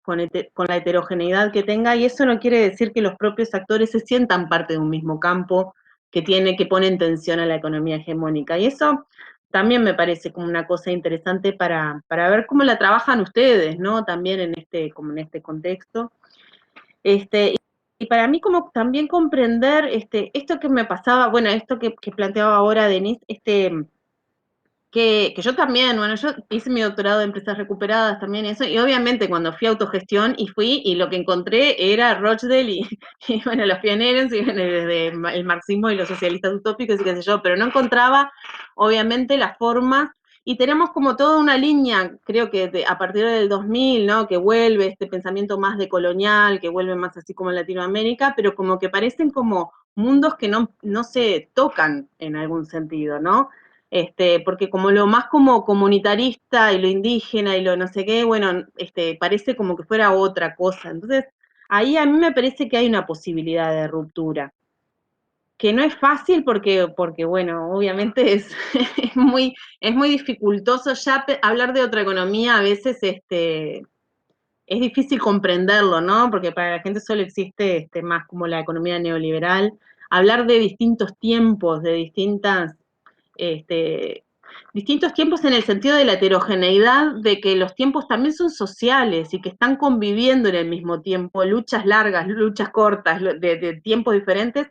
la heterogeneidad que tenga, y eso no quiere decir que los propios actores se sientan parte de un mismo campo que pone en tensión a la economía hegemónica. Y eso también me parece como una cosa interesante para ver cómo la trabajan ustedes, ¿no? También como en este contexto. Y para mí como también comprender esto que me pasaba, bueno, esto que planteaba ahora Denise, que yo también, bueno, yo hice mi doctorado de empresas recuperadas también eso, y obviamente cuando fui a autogestión y lo que encontré era Rochdale y bueno, los pioneros, y bueno, desde el marxismo y los socialistas utópicos y qué sé yo, pero no encontraba obviamente las formas, y tenemos como toda una línea, creo que a partir del 2000, ¿no? Que vuelve este pensamiento más decolonial, que vuelve más así como en Latinoamérica, pero como que parecen como mundos que no se tocan en algún sentido, ¿no? Porque como lo más como comunitarista y lo indígena y lo no sé qué, bueno, parece como que fuera otra cosa. Entonces, ahí a mí me parece que hay una posibilidad de ruptura, que no es fácil porque bueno, obviamente es muy dificultoso ya hablar de otra economía, a veces es difícil comprenderlo, ¿no? Porque para la gente solo existe más como la economía neoliberal. Hablar de distintos tiempos, de distintas distintos tiempos en el sentido de la heterogeneidad, de que los tiempos también son sociales y que están conviviendo en el mismo tiempo, luchas largas, luchas cortas, de tiempos diferentes,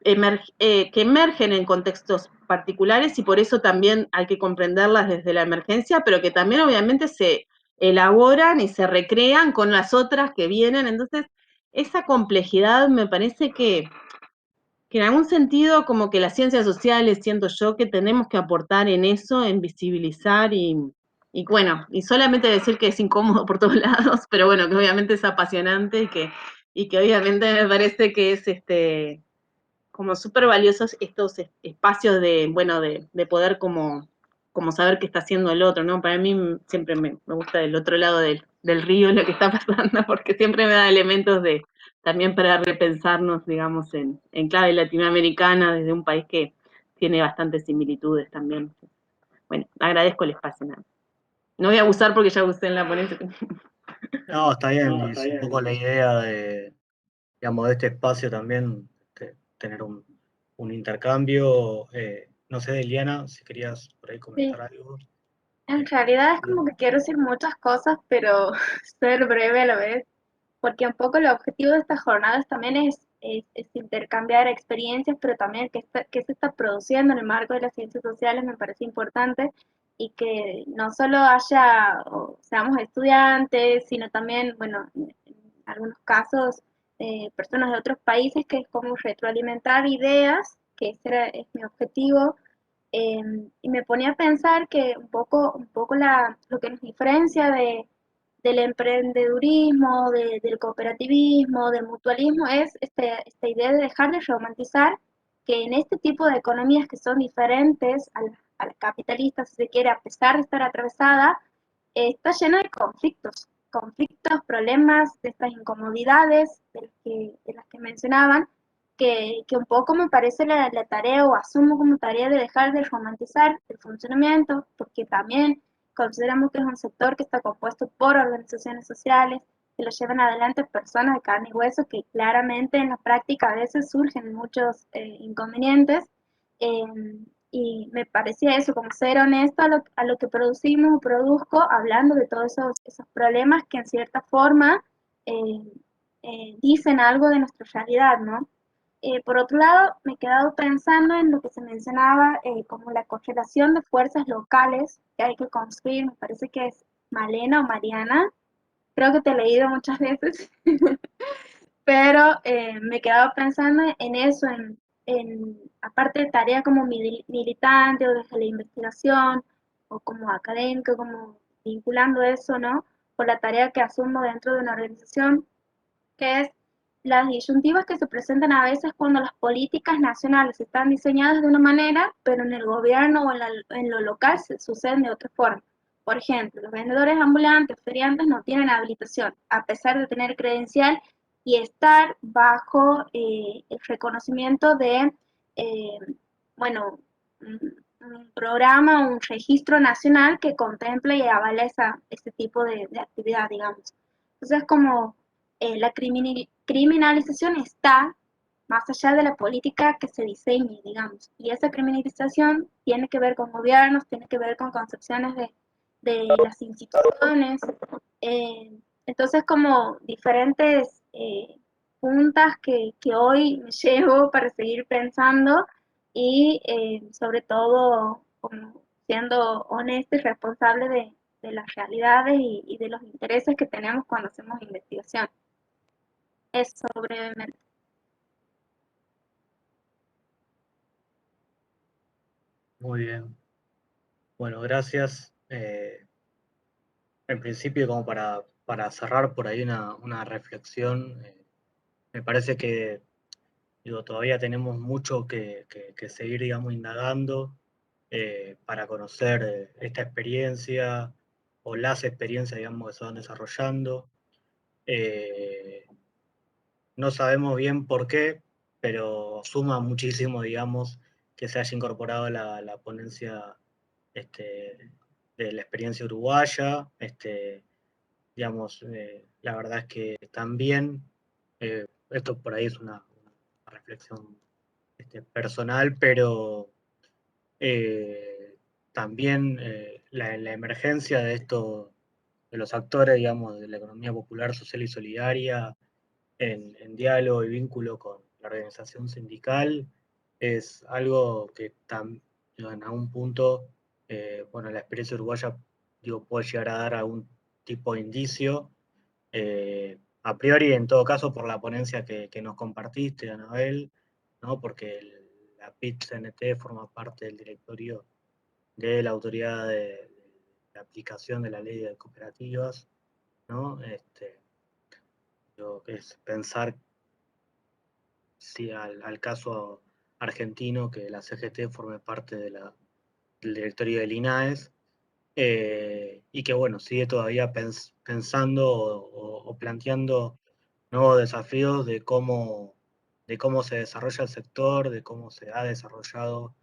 que emergen en contextos particulares y por eso también hay que comprenderlas desde la emergencia, pero que también obviamente se elaboran y se recrean con las otras que vienen. Entonces, esa complejidad me parece que en algún sentido como que las ciencias sociales, siento yo, que tenemos que aportar en eso, en visibilizar y bueno, y solamente decir que es incómodo por todos lados, pero bueno, que obviamente es apasionante y que obviamente me parece que es como súper valiosos estos espacios de, bueno, de poder como saber qué está haciendo el otro, ¿no? Para mí siempre me gusta del otro lado del río lo que está pasando, porque siempre me da elementos también para repensarnos, digamos, en clave latinoamericana, desde un país que tiene bastantes similitudes también. Bueno, agradezco el espacio. No voy a abusar porque ya abusé en la ponencia. No, está bien, y es un poco la idea de, digamos, de este espacio también, tener un intercambio. No sé, Eliana, si querías por ahí Sí, comentar algo. en realidad es como que quiero decir muchas cosas, pero ser breve a la vez, porque un poco el objetivo de estas jornadas también es intercambiar experiencias, pero también que se está produciendo en el marco de las ciencias sociales me parece importante y que no solo haya, o seamos estudiantes, sino también, bueno, en algunos casos, personas de otros países, que es como retroalimentar ideas, que es mi objetivo. Y me ponía a pensar que un poco lo que nos diferencia del emprendedurismo, del cooperativismo, del mutualismo, es esta idea de dejar de romantizar que en este tipo de economías que son diferentes a las capitalistas, si se quiere, a pesar de estar atravesada, está llena de conflictos, problemas, de estas incomodidades de las que mencionaban, que un poco me parece la tarea, o asumo como tarea, de dejar de romantizar el funcionamiento, porque también consideramos que es un sector que está compuesto por organizaciones sociales, que lo llevan adelante personas de carne y hueso, que claramente en la práctica a veces surgen muchos inconvenientes. eh, y me parecía eso, como ser honesto a lo que producimos o produzco, hablando de todos esos problemas que en cierta forma eh, dicen algo de nuestra realidad, ¿no? Por otro lado, me he quedado pensando en lo que se mencionaba como la correlación de fuerzas locales que hay que construir. Me parece que es Malena o Mariana, creo que te he leído muchas veces, pero me he quedado pensando en eso, aparte de tarea como militante o desde la investigación o como académico, como vinculando eso, ¿no? Con la tarea que asumo dentro de una organización, que es las disyuntivas que se presentan a veces cuando las políticas nacionales están diseñadas de una manera, pero en el gobierno o en lo local suceden de otra forma. Por ejemplo, los vendedores ambulantes, feriantes no tienen habilitación, a pesar de tener credencial y estar bajo el reconocimiento de, eh, bueno, un programa, un registro nacional que contempla y avala ese tipo de actividad, digamos. Entonces, como la criminalización está más allá de la política que se diseñe, digamos, y esa criminalización tiene que ver con gobiernos, tiene que ver con concepciones de las instituciones. Entonces, como diferentes puntas que hoy me llevo para seguir pensando y sobre todo como siendo honesta y responsable de las realidades y de los intereses que tenemos cuando hacemos investigación. Eso brevemente. Muy bien. Bueno, gracias. En principio, como para cerrar por ahí una reflexión, me parece que, digo, todavía tenemos mucho que seguir, digamos, indagando para conocer esta experiencia o las experiencias, digamos, que se van desarrollando. No sabemos bien por qué, pero suma muchísimo, digamos, que se haya incorporado la ponencia de la experiencia uruguaya. Digamos, la verdad es que también, esto por ahí es una reflexión personal, pero también la emergencia de esto, de los actores, digamos, de la economía popular, social y solidaria, en diálogo y vínculo con la organización sindical, es algo que en algún punto, bueno, la experiencia uruguaya, digo, puede llegar a dar algún tipo de indicio, a priori, en todo caso, por la ponencia que nos compartiste, Anabel, ¿no? Porque la PIT-CNT forma parte del directorio de la autoridad de aplicación de la ley de cooperativas, ¿no? Es pensar si al caso argentino que la CGT forme parte del directorio del INAES, y que bueno, sigue todavía pensando o planteando nuevos desafíos de cómo se desarrolla el sector, de cómo se ha desarrollado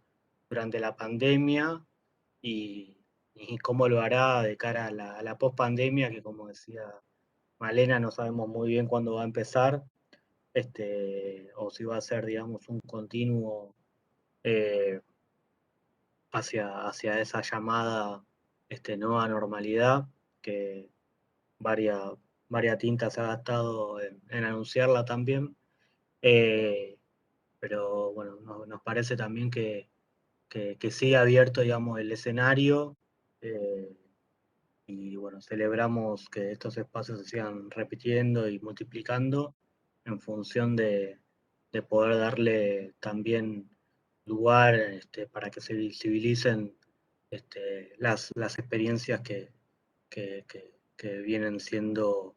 durante la pandemia y cómo lo hará de cara a la post-pandemia, que como decía Malena, no sabemos muy bien cuándo va a empezar, o si va a ser, digamos, un continuo hacia esa llamada nueva normalidad, que varias tintas se ha gastado en anunciarla también. Pero bueno, nos parece también que sigue abierto, digamos, el escenario, y bueno, celebramos que estos espacios se sigan repitiendo y multiplicando en función de poder darle también lugar, para que se visibilicen las experiencias que vienen siendo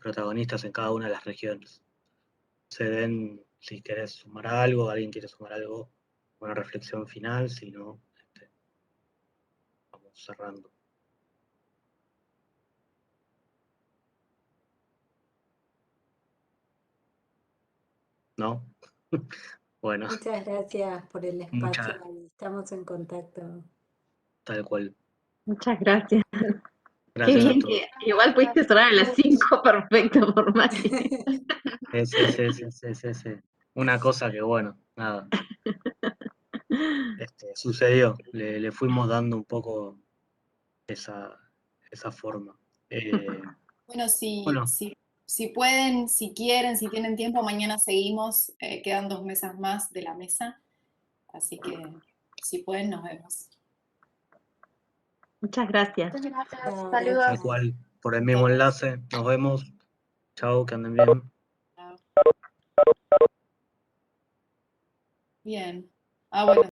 protagonistas en cada una de las regiones. Se den, si querés sumar algo, alguien quiere sumar algo, una reflexión final, si no, vamos cerrando. ¿No? Bueno, Muchas gracias por el muchas, espacio y estamos en contacto. tal cual. Muchas gracias. Qué Gracias a bien todos. que igual pudiste cerrar a las 5, perfecto por Mati. Sí. Una cosa que, bueno, nada, sucedió. Le fuimos dando un poco esa forma. Bueno, Bueno, si pueden, si quieren, si tienen tiempo, mañana seguimos. Quedan 2 mesas más de la mesa. Así que si pueden, nos vemos. Muchas gracias. Muchas gracias. Chao, Saludos. tal cual, por el mismo enlace. Nos vemos. Chao, que anden bien. Bien. Ah, bueno.